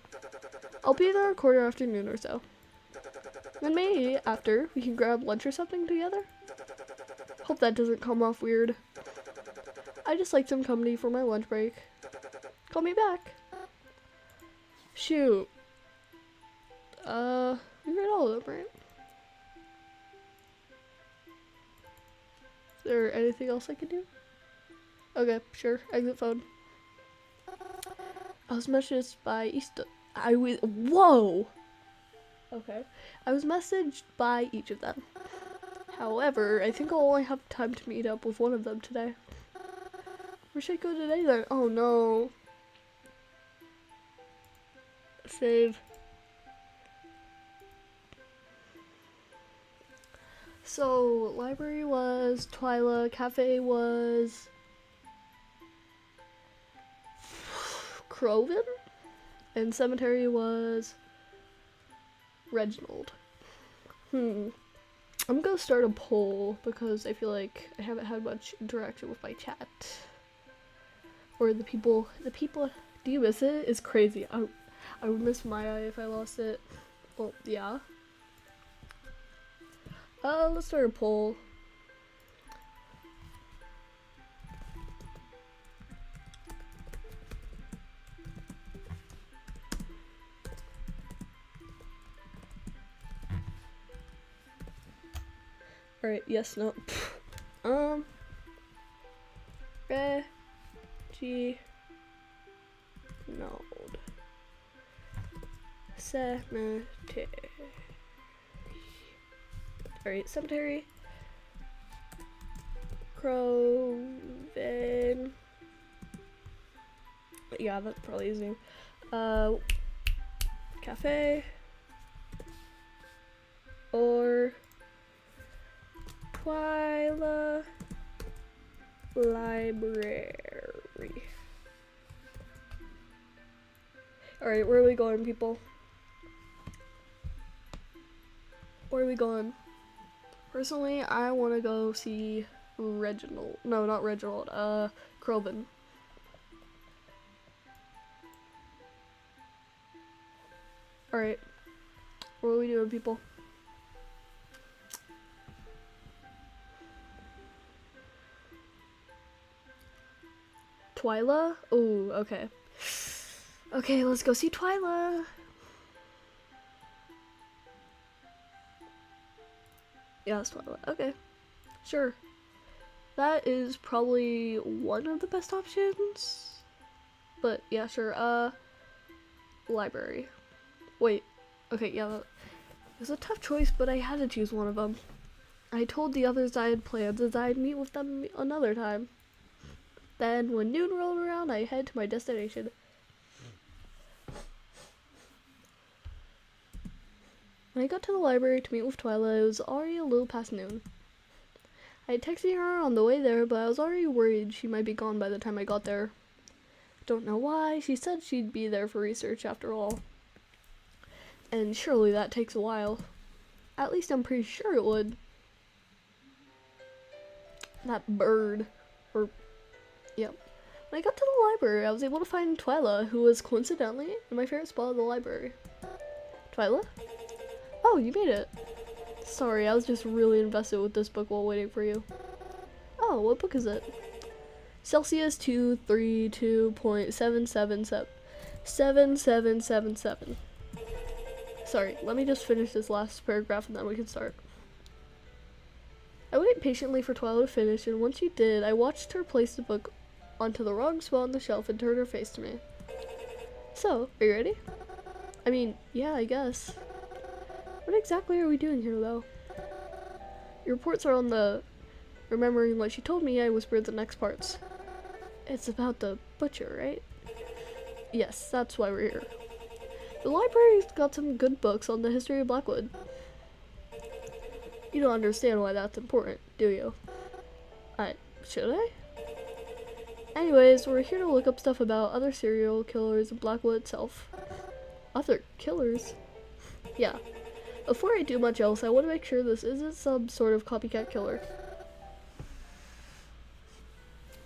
I'll be there a quarter after noon or so. Then maybe after, we can grab lunch or something together? Hope that doesn't come off weird. I just like some company for my lunch break. Call me back. Shoot. We read all of them, right? Is there anything else I can do? Okay, sure. Exit phone. I was messaged by Whoa! Okay. I was messaged by each of them. However, I think I'll only have time to meet up with one of them today. Where should I go today then? Oh no. Save. So, library was Twyla, cafe was Croven, and cemetery was Reginald. I'm gonna start a poll because I feel like I haven't had much interaction with my chat. Or the people, do you miss it? It's crazy. I would miss Maya if I lost it. Well, yeah. Let's start a poll. Alright, yes, no. Reginald. Cemetery. Alright, cemetery. Croven. Yeah, that's probably easy. Cafe. Or Twyla Library. Alright, where are we going, people? Where are we going? Personally, I want to go see Reginald. No, not Reginald. Croven. Alright. What are we doing, people? Twyla? Ooh, okay. Okay, let's go see Twyla. Yeah, it's Twyla. Okay. Sure. That is probably one of the best options. But yeah, sure. Library. Wait. Okay, yeah, it was a tough choice, but I had to choose one of them. I told the others I had plans that I'd meet with them another time. Then, when noon rolled around, I head to my destination. When I got to the library to meet with Twyla, it was already a little past noon. I had texted her on the way there, but I was already worried she might be gone by the time I got there. Don't know why, she said she'd be there for research after all. And surely that takes a while. At least I'm pretty sure it would. That bird. Yep. When I got to the library, I was able to find Twyla, who was coincidentally in my favorite spot of the library. Twyla? Oh, you made it. Sorry, I was just really invested with this book while waiting for you. Oh, what book is it? Celsius 232.777. Sorry, let me just finish this last paragraph and then we can start. I waited patiently for Twyla to finish, and once she did, I watched her place the book onto the wrong spot on the shelf and turn her face to me. So, are you ready? I mean, yeah, I guess. What exactly are we doing here, though? Your reports are on the... Remembering what she told me, I whispered the next parts. It's about the butcher, right? Yes, that's why we're here. The library's got some good books on the history of Blackwood. You don't understand why that's important, do you? Should I? Anyways, we're here to look up stuff about other serial killers in Blackwood itself. Other killers? Yeah. Before I do much else, I want to make sure this isn't some sort of copycat killer.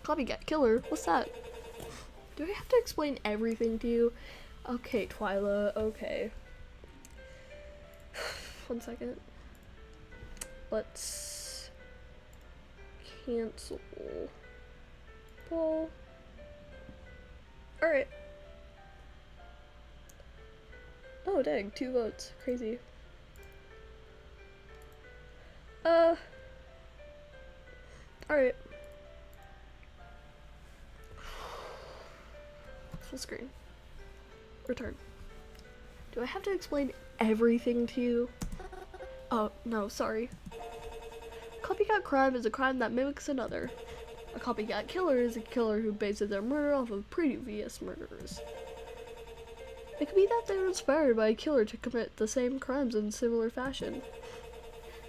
Copycat killer? What's that? Do I have to explain everything to you? Okay, Twyla, okay. 1 second. Let's cancel. Paul. Alright. Oh dang, 2 votes. Crazy. Alright. Full screen. Return. Do I have to explain everything to you? Oh, no, sorry. Copycat crime is a crime that mimics another. A copycat killer is a killer who bases their murder off of previous murderers. It could be that they were inspired by a killer to commit the same crimes in similar fashion.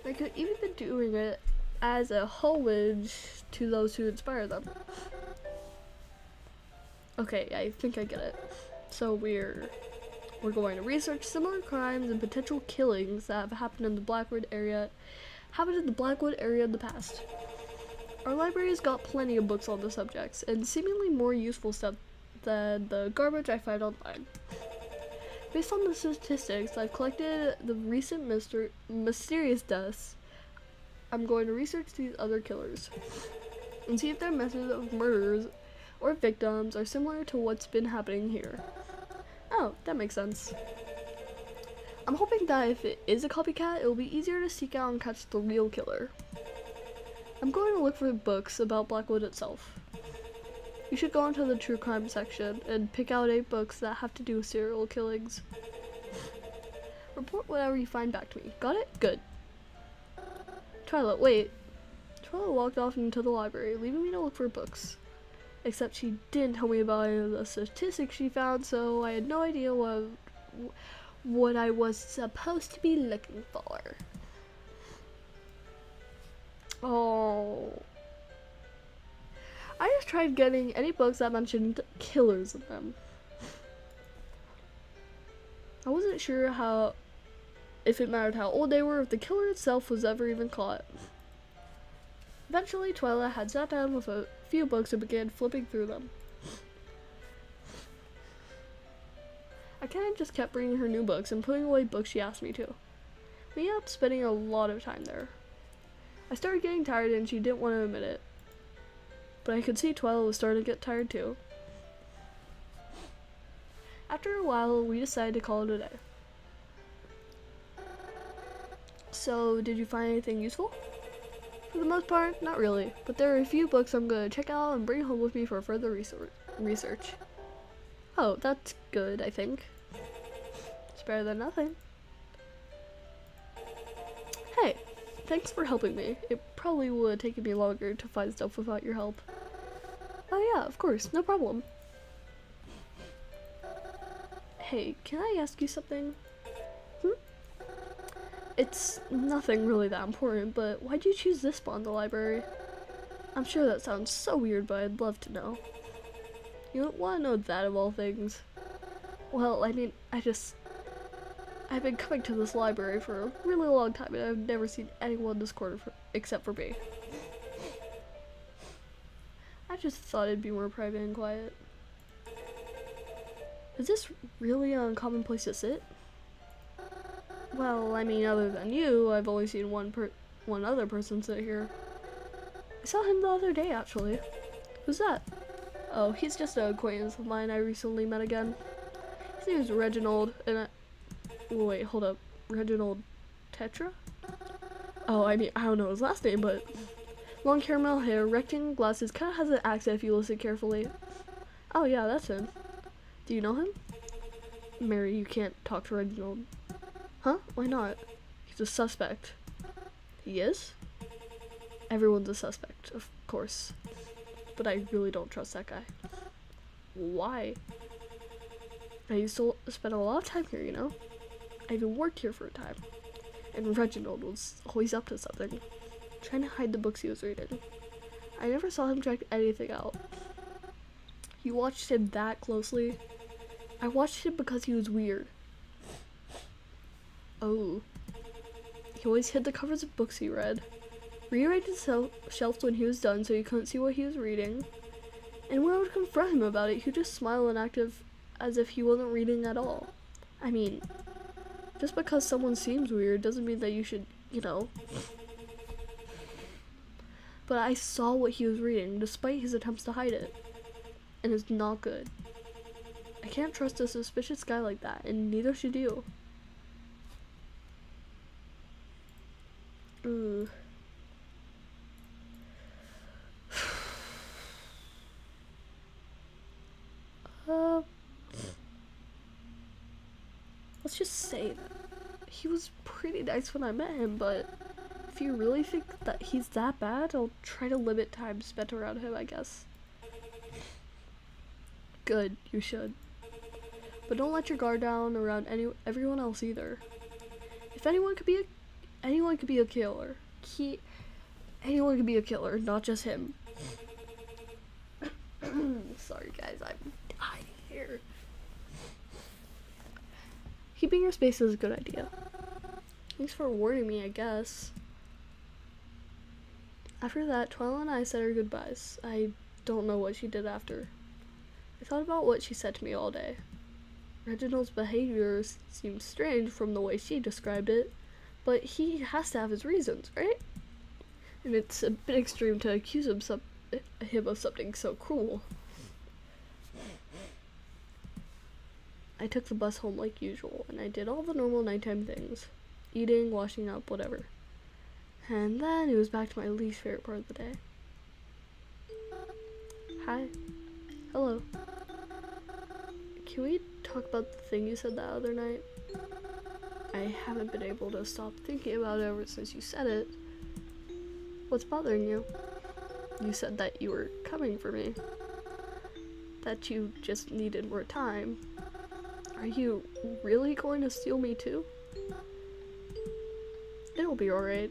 They could even be doing it as a homage to those who inspired them. Okay, I think I get it. So we're going to research similar crimes and potential killings that have happened in the Blackwood area in the past. Our library's got plenty of books on the subjects, and seemingly more useful stuff than the garbage I find online. Based on the statistics I've collected the recent mysterious deaths, I'm going to research these other killers and see if their methods of murders or victims are similar to what's been happening here. Oh, that makes sense. I'm hoping that if it is a copycat, it will be easier to seek out and catch the real killer. I'm going to look for books about Blackwood itself. You should go into the true crime section and pick out 8 books that have to do with serial killings. Report whatever you find back to me. Got it? Good. Twyla, wait. Twyla walked off into the library, leaving me to look for books. Except she didn't tell me about any of the statistics she found, so I had no idea what I was supposed to be looking for. Oh. I just tried getting any books that mentioned killers in them. I wasn't sure if it mattered how old they were, if the killer itself was ever even caught. Eventually, Twyla had sat down with a few books and began flipping through them. I kinda just kept bringing her new books and putting away books she asked me to. We ended up spending a lot of time there. I started getting tired and she didn't want to admit it. But I could see Twyla was starting to get tired too. After a while, we decided to call it a day. So, did you find anything useful? For the most part, not really, but there are a few books I'm going to check out and bring home with me for further research. Oh, that's good, I think. It's better than nothing. Hey, thanks for helping me. It probably would have taken me longer to find stuff without your help. Oh yeah, of course, no problem. Hey, can I ask you something? It's nothing really that important, but why'd you choose this spot in the library? I'm sure that sounds so weird, but I'd love to know. You don't want to know that of all things? Well, I mean, I've been coming to this library for a really long time, and I've never seen anyone in this corner except for me. I just thought it'd be more private and quiet. Is this really an uncommon place to sit? Well, I mean, other than you, I've only seen one other person sit here. I saw him the other day, actually. Who's that? Oh, he's just an acquaintance of mine I recently met again. His name is Reginald, and wait, hold up. Reginald Tetra? Oh, I mean, I don't know his last name, but long caramel hair, rectangle glasses, kind of has an accent if you listen carefully. Oh yeah, that's him. Do you know him? Mary, you can't talk to Reginald. Huh? Why not? He's a suspect. He is? Everyone's a suspect, of course. But I really don't trust that guy. Why? I used to spend a lot of time here, you know? I even worked here for a time. And Reginald was always up to something, trying to hide the books he was reading. I never saw him check anything out. You watched him that closely? I watched him because he was weird. Oh. He always hid the covers of books he read. Rearranged the shelves when he was done so you couldn't see what he was reading. And when I would confront him about it, he'd just smile and act as if he wasn't reading at all. I mean, just because someone seems weird doesn't mean that you should, you know. But I saw what he was reading, despite his attempts to hide it. And it's not good. I can't trust a suspicious guy like that, and neither should you. Ooh. Let's just say that he was pretty nice when I met him, but if you really think that he's that bad, I'll try to limit time spent around him, I guess. Good, you should. But don't let your guard down around everyone else either. If anyone could be a killer. Anyone could be a killer, not just him. Sorry guys, I'm dying here. Keeping your space is a good idea. Thanks for warning me, I guess. After that, Twyla and I said our goodbyes. I don't know what she did after. I thought about what she said to me all day. Reginald's behavior seemed strange from the way she described it, but he has to have his reasons, right? And it's a bit extreme to accuse him of something so cruel. I took the bus home like usual, and I did all the normal nighttime things. Eating, washing up, whatever. And then it was back to my least favorite part of the day. Hi. Hello. Can we talk about the thing you said that other night? I haven't been able to stop thinking about it ever since you said it. What's bothering you? You said that you were coming for me. That you just needed more time. Are you really going to steal me too? It'll be alright.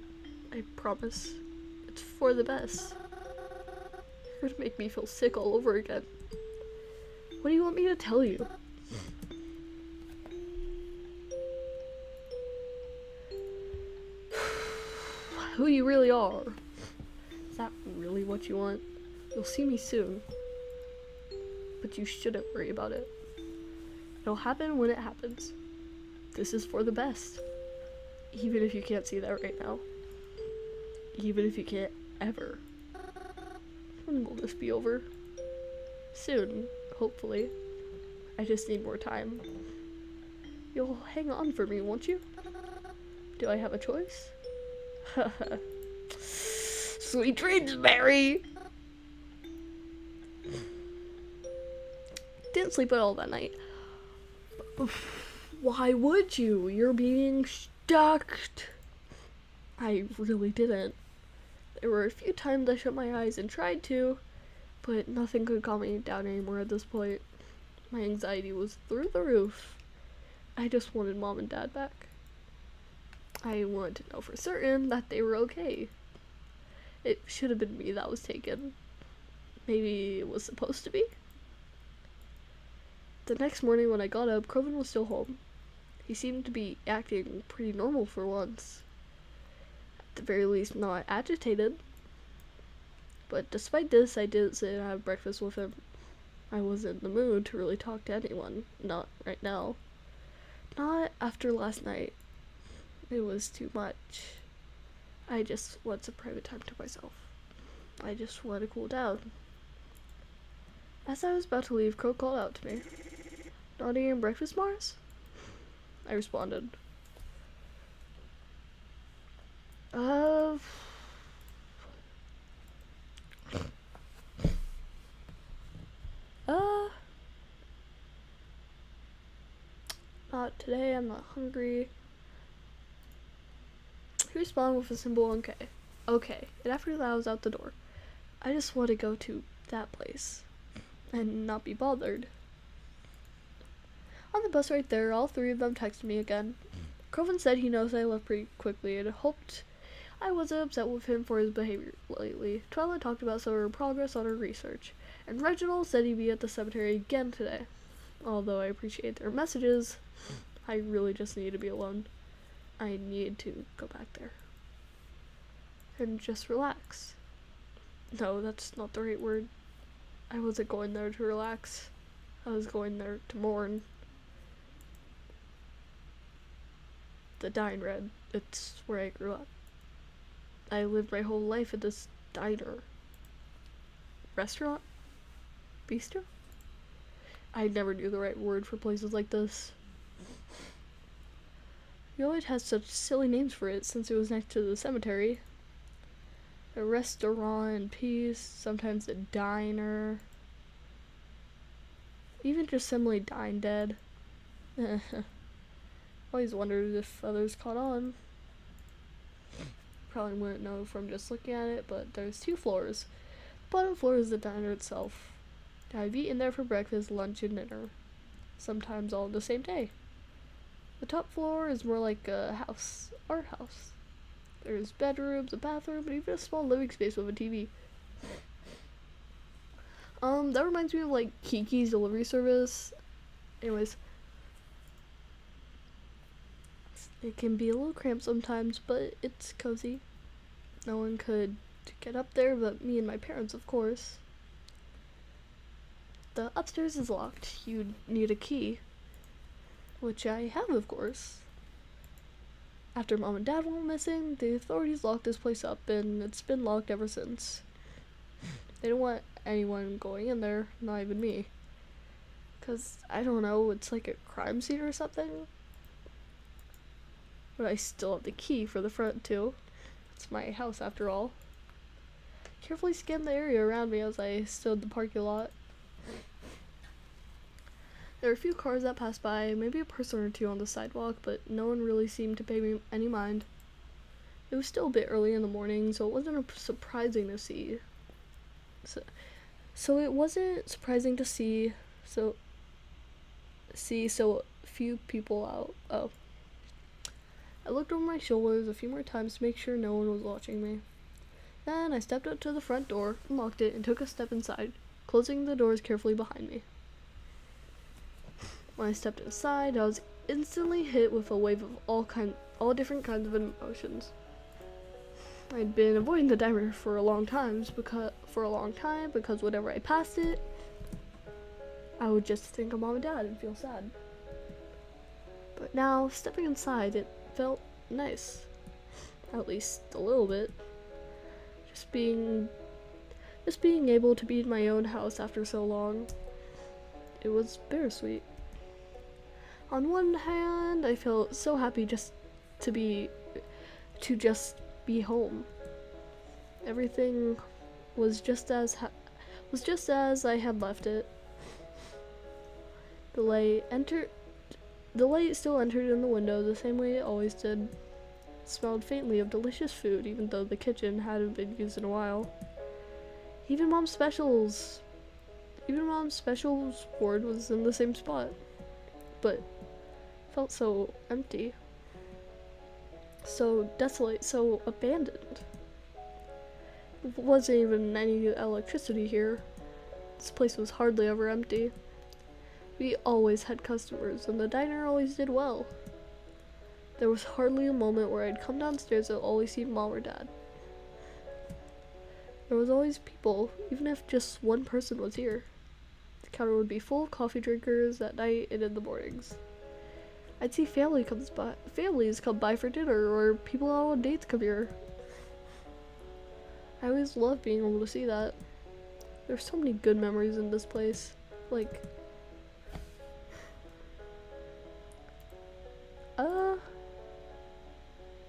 I promise. It's for the best. You're gonna make me feel sick all over again. What do you want me to tell you? Who you really are. Is that really what you want? You'll see me soon. But you shouldn't worry about it. It'll happen when it happens. This is for the best. Even if you can't see that right now. Even if you can't ever. When will this be over? Soon, hopefully. I just need more time. You'll hang on for me, won't you? Do I have a choice? Sweet dreams, Mary! Didn't sleep at all that night. Why would you? You're being stalked. I really didn't. There were a few times I shut my eyes and tried to, but nothing could calm me down anymore at this point. My anxiety was through the roof. I just wanted Mom and Dad back. I wanted to know for certain that they were okay. It should have been me that was taken. Maybe it was supposed to be? The next morning when I got up, Crovin was still home. He seemed to be acting pretty normal for once. At the very least, not agitated. But despite this, I didn't sit and have breakfast with him. I wasn't in the mood to really talk to anyone. Not right now. Not after last night. It was too much. I just want some private time to myself. I just want to cool down. As I was about to leave, Crow called out to me. "Not eating breakfast, Mars?" I responded. Not today, I'm not hungry. He responded with a simple okay. Okay, and after that I was out the door. I just want to go to that place and not be bothered. On the bus right there, all three of them texted me again. Crovin said he knows I left pretty quickly and hoped I wasn't upset with him for his behavior lately. Twilight talked about some of her progress on her research, and Reginald said he'd be at the cemetery again today. Although I appreciate their messages, I really just need to be alone. I need to go back there and just relax. No, that's not the right word. I wasn't going there to relax. I was going there to mourn. The Dine Red, it's where I grew up. I lived my whole life at this diner. Restaurant? Bistro? I never knew the right word for places like this. We always had such silly names for it since it was next to the cemetery. A restaurant in peace, sometimes a diner. Even just simply Dine Dead. Always wondered if others caught on. Probably wouldn't know from just looking at it, but there's 2 floors. The bottom floor is the diner itself. I've eaten there for breakfast, lunch, and dinner. Sometimes all in the same day. The top floor is more like a house, our house. There's bedrooms, a bathroom, and even a small living space with a TV. That reminds me of like Kiki's delivery service. Anyways, it can be a little cramped sometimes, but it's cozy. No one could get up there but me and my parents, of course. The upstairs is locked. You'd need a key, which I have, of course. After Mom and Dad went missing, the authorities locked this place up, and it's been locked ever since. They don't want anyone going in there, not even me. 'Cause, I don't know, it's like a crime scene or something. But I still have the key for the front, too. It's my house, after all. Carefully scanned the area around me as I stood in the parking lot. There were a few cars that passed by, maybe a person or two on the sidewalk, but no one really seemed to pay me any mind. It was still a bit early in the morning, so it wasn't surprising to see. So it wasn't surprising to see so few people out. Oh. I looked over my shoulders a few more times to make sure no one was watching me. Then I stepped up to the front door, unlocked it, and took a step inside, closing the doors carefully behind me. When I stepped inside, I was instantly hit with a wave of all different kinds of emotions. I'd been avoiding the diner for a long time because whenever I passed it, I would just think of Mom and Dad and feel sad. But now, stepping inside, it felt nice. At least a little bit. Just being able to be in my own house after so long. It was bittersweet. On one hand, I felt so happy just to be home. Everything was just as I had left it. The light still entered in the window the same way it always did. It smelled faintly of delicious food, even though the kitchen hadn't been used in a while. Even Mom's Specials board was in the same spot, but felt so empty. so desolate, so abandoned. There wasn't even any electricity here. This place was hardly ever empty. We always had customers, and the diner always did well. There was hardly a moment where I'd come downstairs and always see Mom or Dad. There was always people, even if just one person was here. The counter would be full of coffee drinkers at night and in the mornings. I'd see families come by for dinner, or people out on dates come here. I always loved being able to see that. There's so many good memories in this place. Like,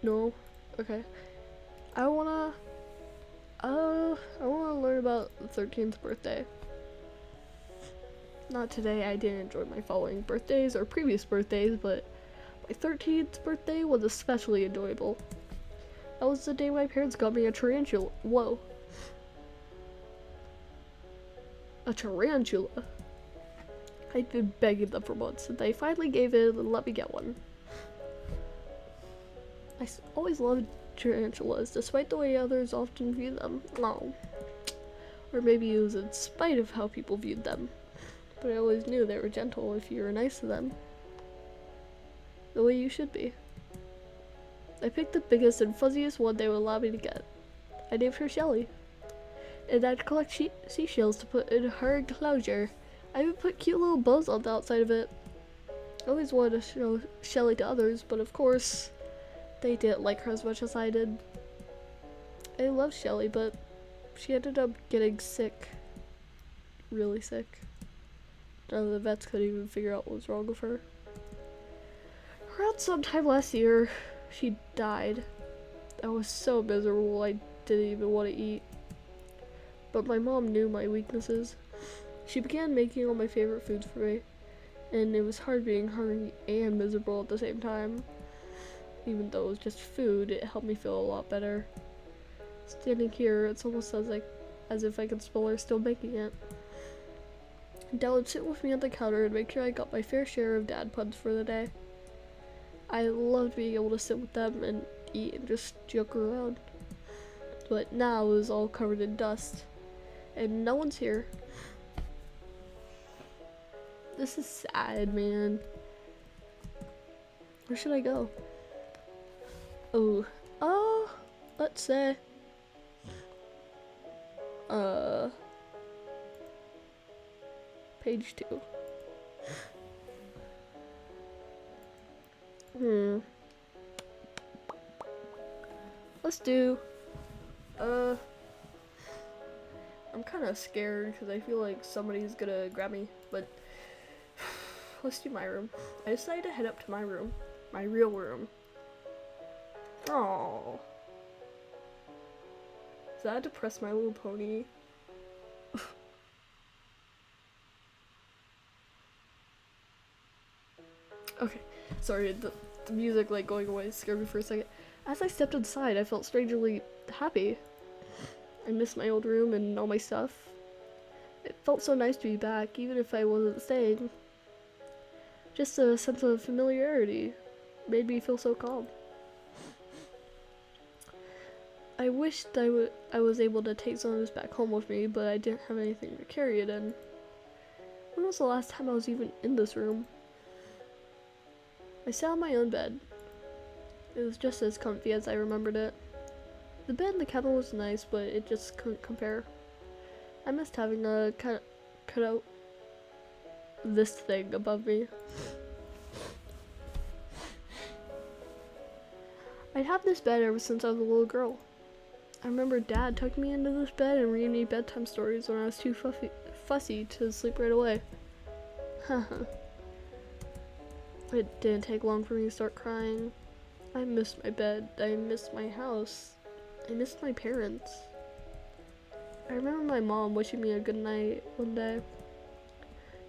no. Okay. I wanna learn about the 13th birthday. Not today, I didn't enjoy my following birthdays or previous birthdays, but my 13th birthday was especially enjoyable. That was the day my parents got me a tarantula. Whoa. A tarantula. I'd been begging them for months, and they finally gave in and let me get one. I always loved tarantulas, despite the way others often view them. Oh. Or maybe it was in spite of how people viewed them. But I always knew they were gentle if you were nice to them. The way you should be. I picked the biggest and fuzziest one they would allow me to get. I named her Shelly. And I'd collect seashells to put in her enclosure. I even put cute little bows on the outside of it. I always wanted to show Shelly to others, but of course, they didn't like her as much as I did. I loved Shelly, but she ended up getting sick. Really sick. None of the vets could even figure out what was wrong with her. Around sometime last year, she died. I was so miserable I didn't even want to eat. But my mom knew my weaknesses. She began making all my favorite foods for me, and it was hard being hungry and miserable at the same time. Even though it was just food, it helped me feel a lot better. Standing here, it's almost as if I could smell her still making it. Dad would sit with me at the counter and make sure I got my fair share of dad puns for the day. I loved being able to sit with them and eat and just joke around. But now it was all covered in dust, and no one's here. This is sad, man. Where should I go? Let's say, page 2. Let's do, I'm kind of scared because I feel like somebody's gonna grab me, but let's do my room. I decided to head up to my room, my real room. Oh, does that depress My Little Pony? Okay, sorry, the music like going away scared me for a second. As I stepped inside, I felt strangely happy. I missed my old room and all my stuff. It felt so nice to be back, even if I wasn't staying. Just a sense of familiarity made me feel so calm. I wished I was able to take some of this back home with me, but I didn't have anything to carry it in. When was the last time I was even in this room? I sat on my own bed. It was just as comfy as I remembered it. The bed in the cabin was nice, but it just couldn't compare. I missed having a cut out this thing above me. I'd had this bed ever since I was a little girl. I remember Dad tucking me into this bed and reading me bedtime stories when I was too fussy to sleep right away. Haha. It didn't take long for me to start crying. I missed my bed, I missed my house, I missed my parents. I remember my mom wishing me a good night one day,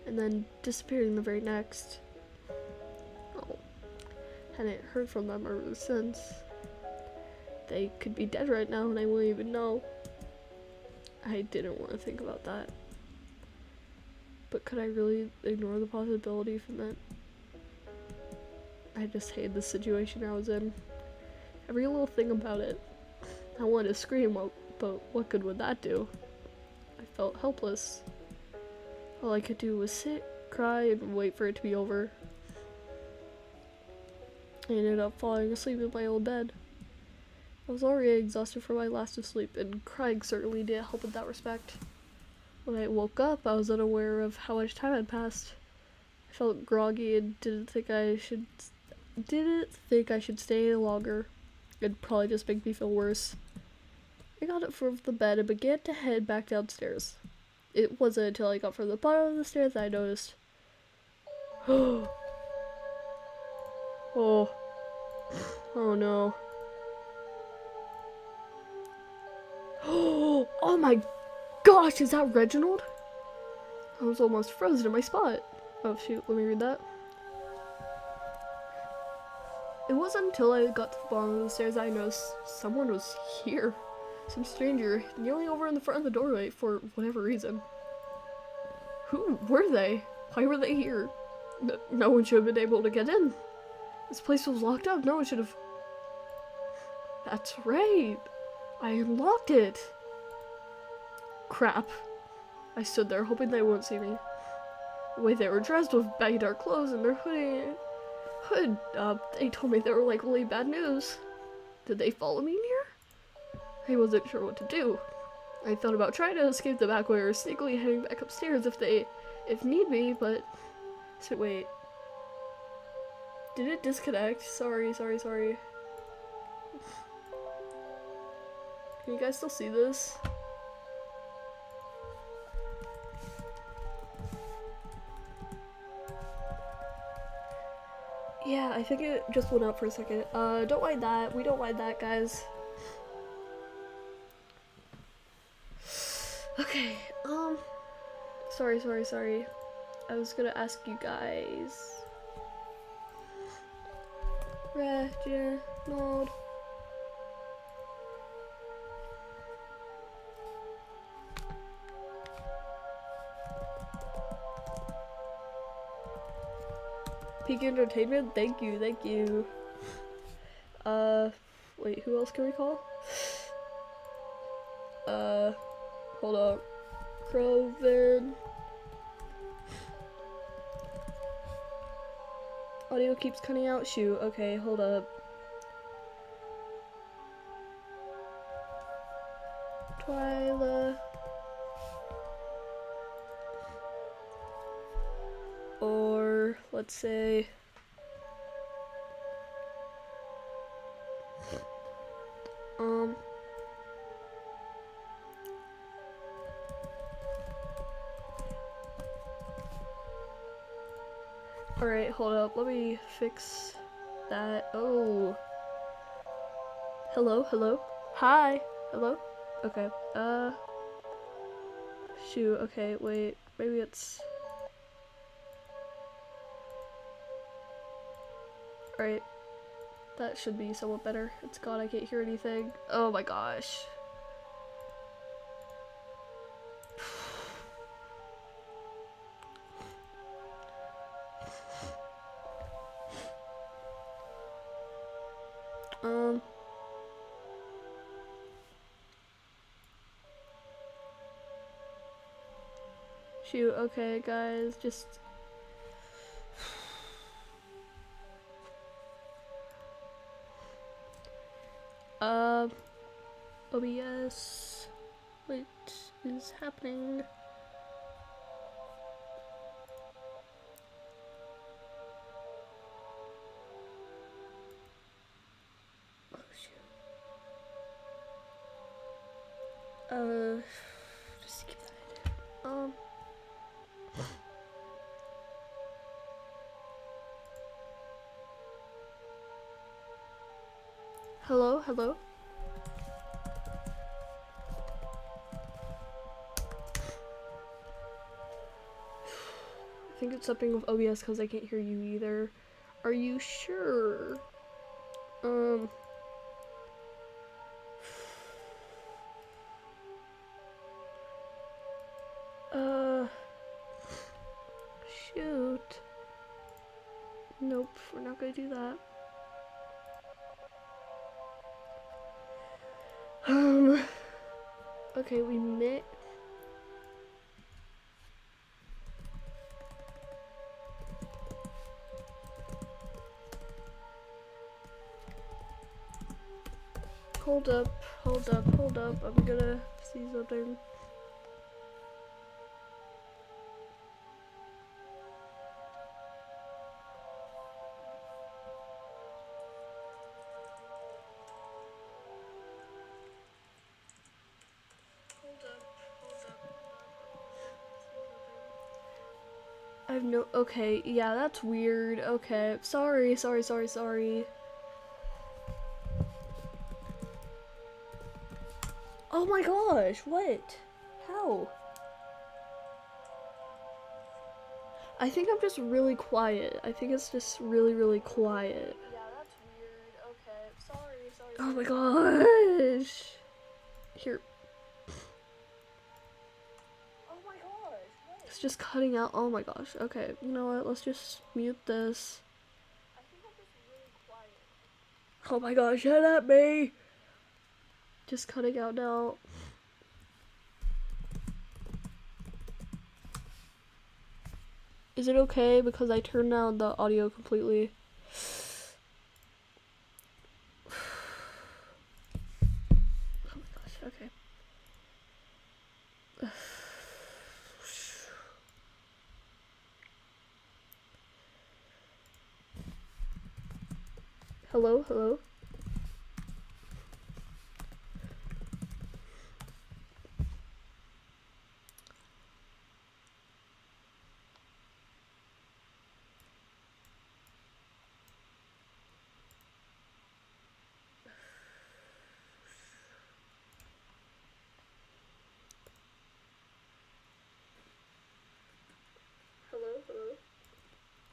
and then disappearing the very next. Oh, hadn't heard from them ever since. They could be dead right now and I wouldn't even know. I didn't want to think about that. But could I really ignore the possibility from that? I just hated the situation I was in. every little thing about it. I wanted to scream, but what good would that do? I felt helpless. All I could do was sit, cry, and wait for it to be over. I ended up falling asleep in my old bed. I was already exhausted from my last of sleep, and crying certainly didn't help in that respect. When I woke up, I was unaware of how much time had passed. I felt groggy and didn't think I should stay any longer. It'd probably just make me feel worse. I got up from the bed and began to head back downstairs. It wasn't until I got from the bottom of the stairs that I noticed. Oh. Oh no. Oh my gosh, is that Reginald? I was almost frozen in my spot. Oh shoot, let me read that. It wasn't until I got to the bottom of the stairs that I noticed someone was here. Some stranger kneeling over in the front of the doorway for whatever reason. Who were they? Why were they here? No one should have been able to get in. This place was locked up. No one should have... That's right. I unlocked it. Crap. I stood there hoping they wouldn't see me. The way they were dressed with baggy dark clothes and their hood, they told me they were likely bad news. Did they follow me near? I wasn't sure what to do. I thought about trying to escape the back way or sneakily heading back upstairs if need be, but... So wait. Did it disconnect? Sorry. Can you guys still see this? Yeah, I think it just went out for a second. Don't mind that. We don't mind that, guys. Okay, sorry. I was gonna ask you guys. Reginald. Peak Entertainment, thank you. Wait, who else can we call? Hold up. Croven. Audio keeps cutting out. Shoot, okay, hold up. Twyla. Or, let's say... Alright, hold up, let me fix that. Oh. Hello? Hi! Hello? Okay, shoot, okay, wait, maybe it's... Alright, that should be somewhat better. It's gone, I can't hear anything. Oh my gosh. Shoot, okay guys, just... OBS, what is happening? Oh shoot. Just keep that in. Hello? I think it's something with OBS because I can't hear you either. Are you sure? Shoot. Nope, we're not gonna do that. Okay, we met. Hold up. I'm gonna see something. I have no. Okay, yeah, that's weird. Okay, sorry. Oh my gosh, what? How? I think I'm just really quiet. I think it's just really quiet. Yeah, that's weird. Okay, sorry. Oh my gosh. Here. Oh my gosh. What? It's just cutting out. Oh my gosh. Okay, you know what? Let's just mute this. I think I'm just really quiet. Oh my gosh, shut up, me. Just cutting out now. Is it okay because I turned down the audio completely? Oh my gosh, okay. Hello? Hello?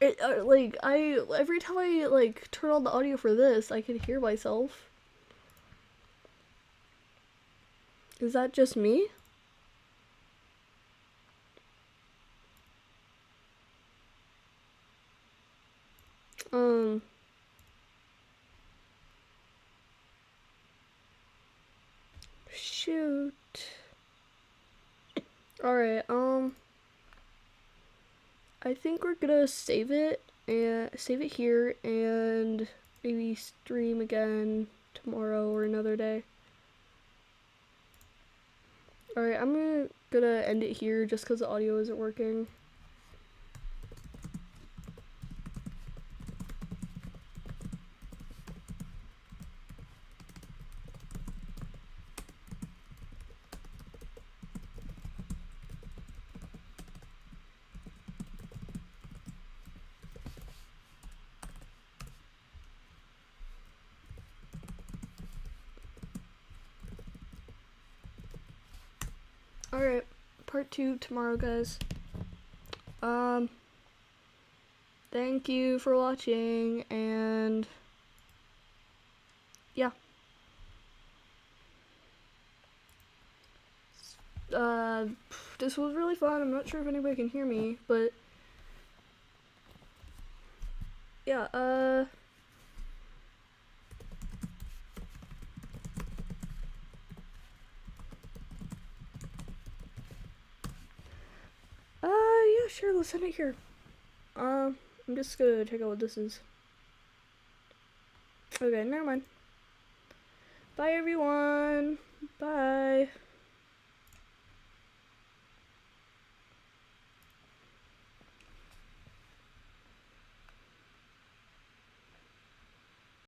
It, like, every time I, like, turn on the audio for this, I can hear myself. Is that just me? Shoot. Alright, I think we're gonna save it here and maybe stream again tomorrow or another day. Alright, I'm gonna end it here just because the audio isn't working. Alright, part 2 tomorrow, guys. Thank you for watching, and yeah. This was really fun. I'm not sure if anybody can hear me, but yeah, yeah, sure, let's send it here. I'm just gonna check out what this is. Okay, never mind. Bye, everyone. Bye.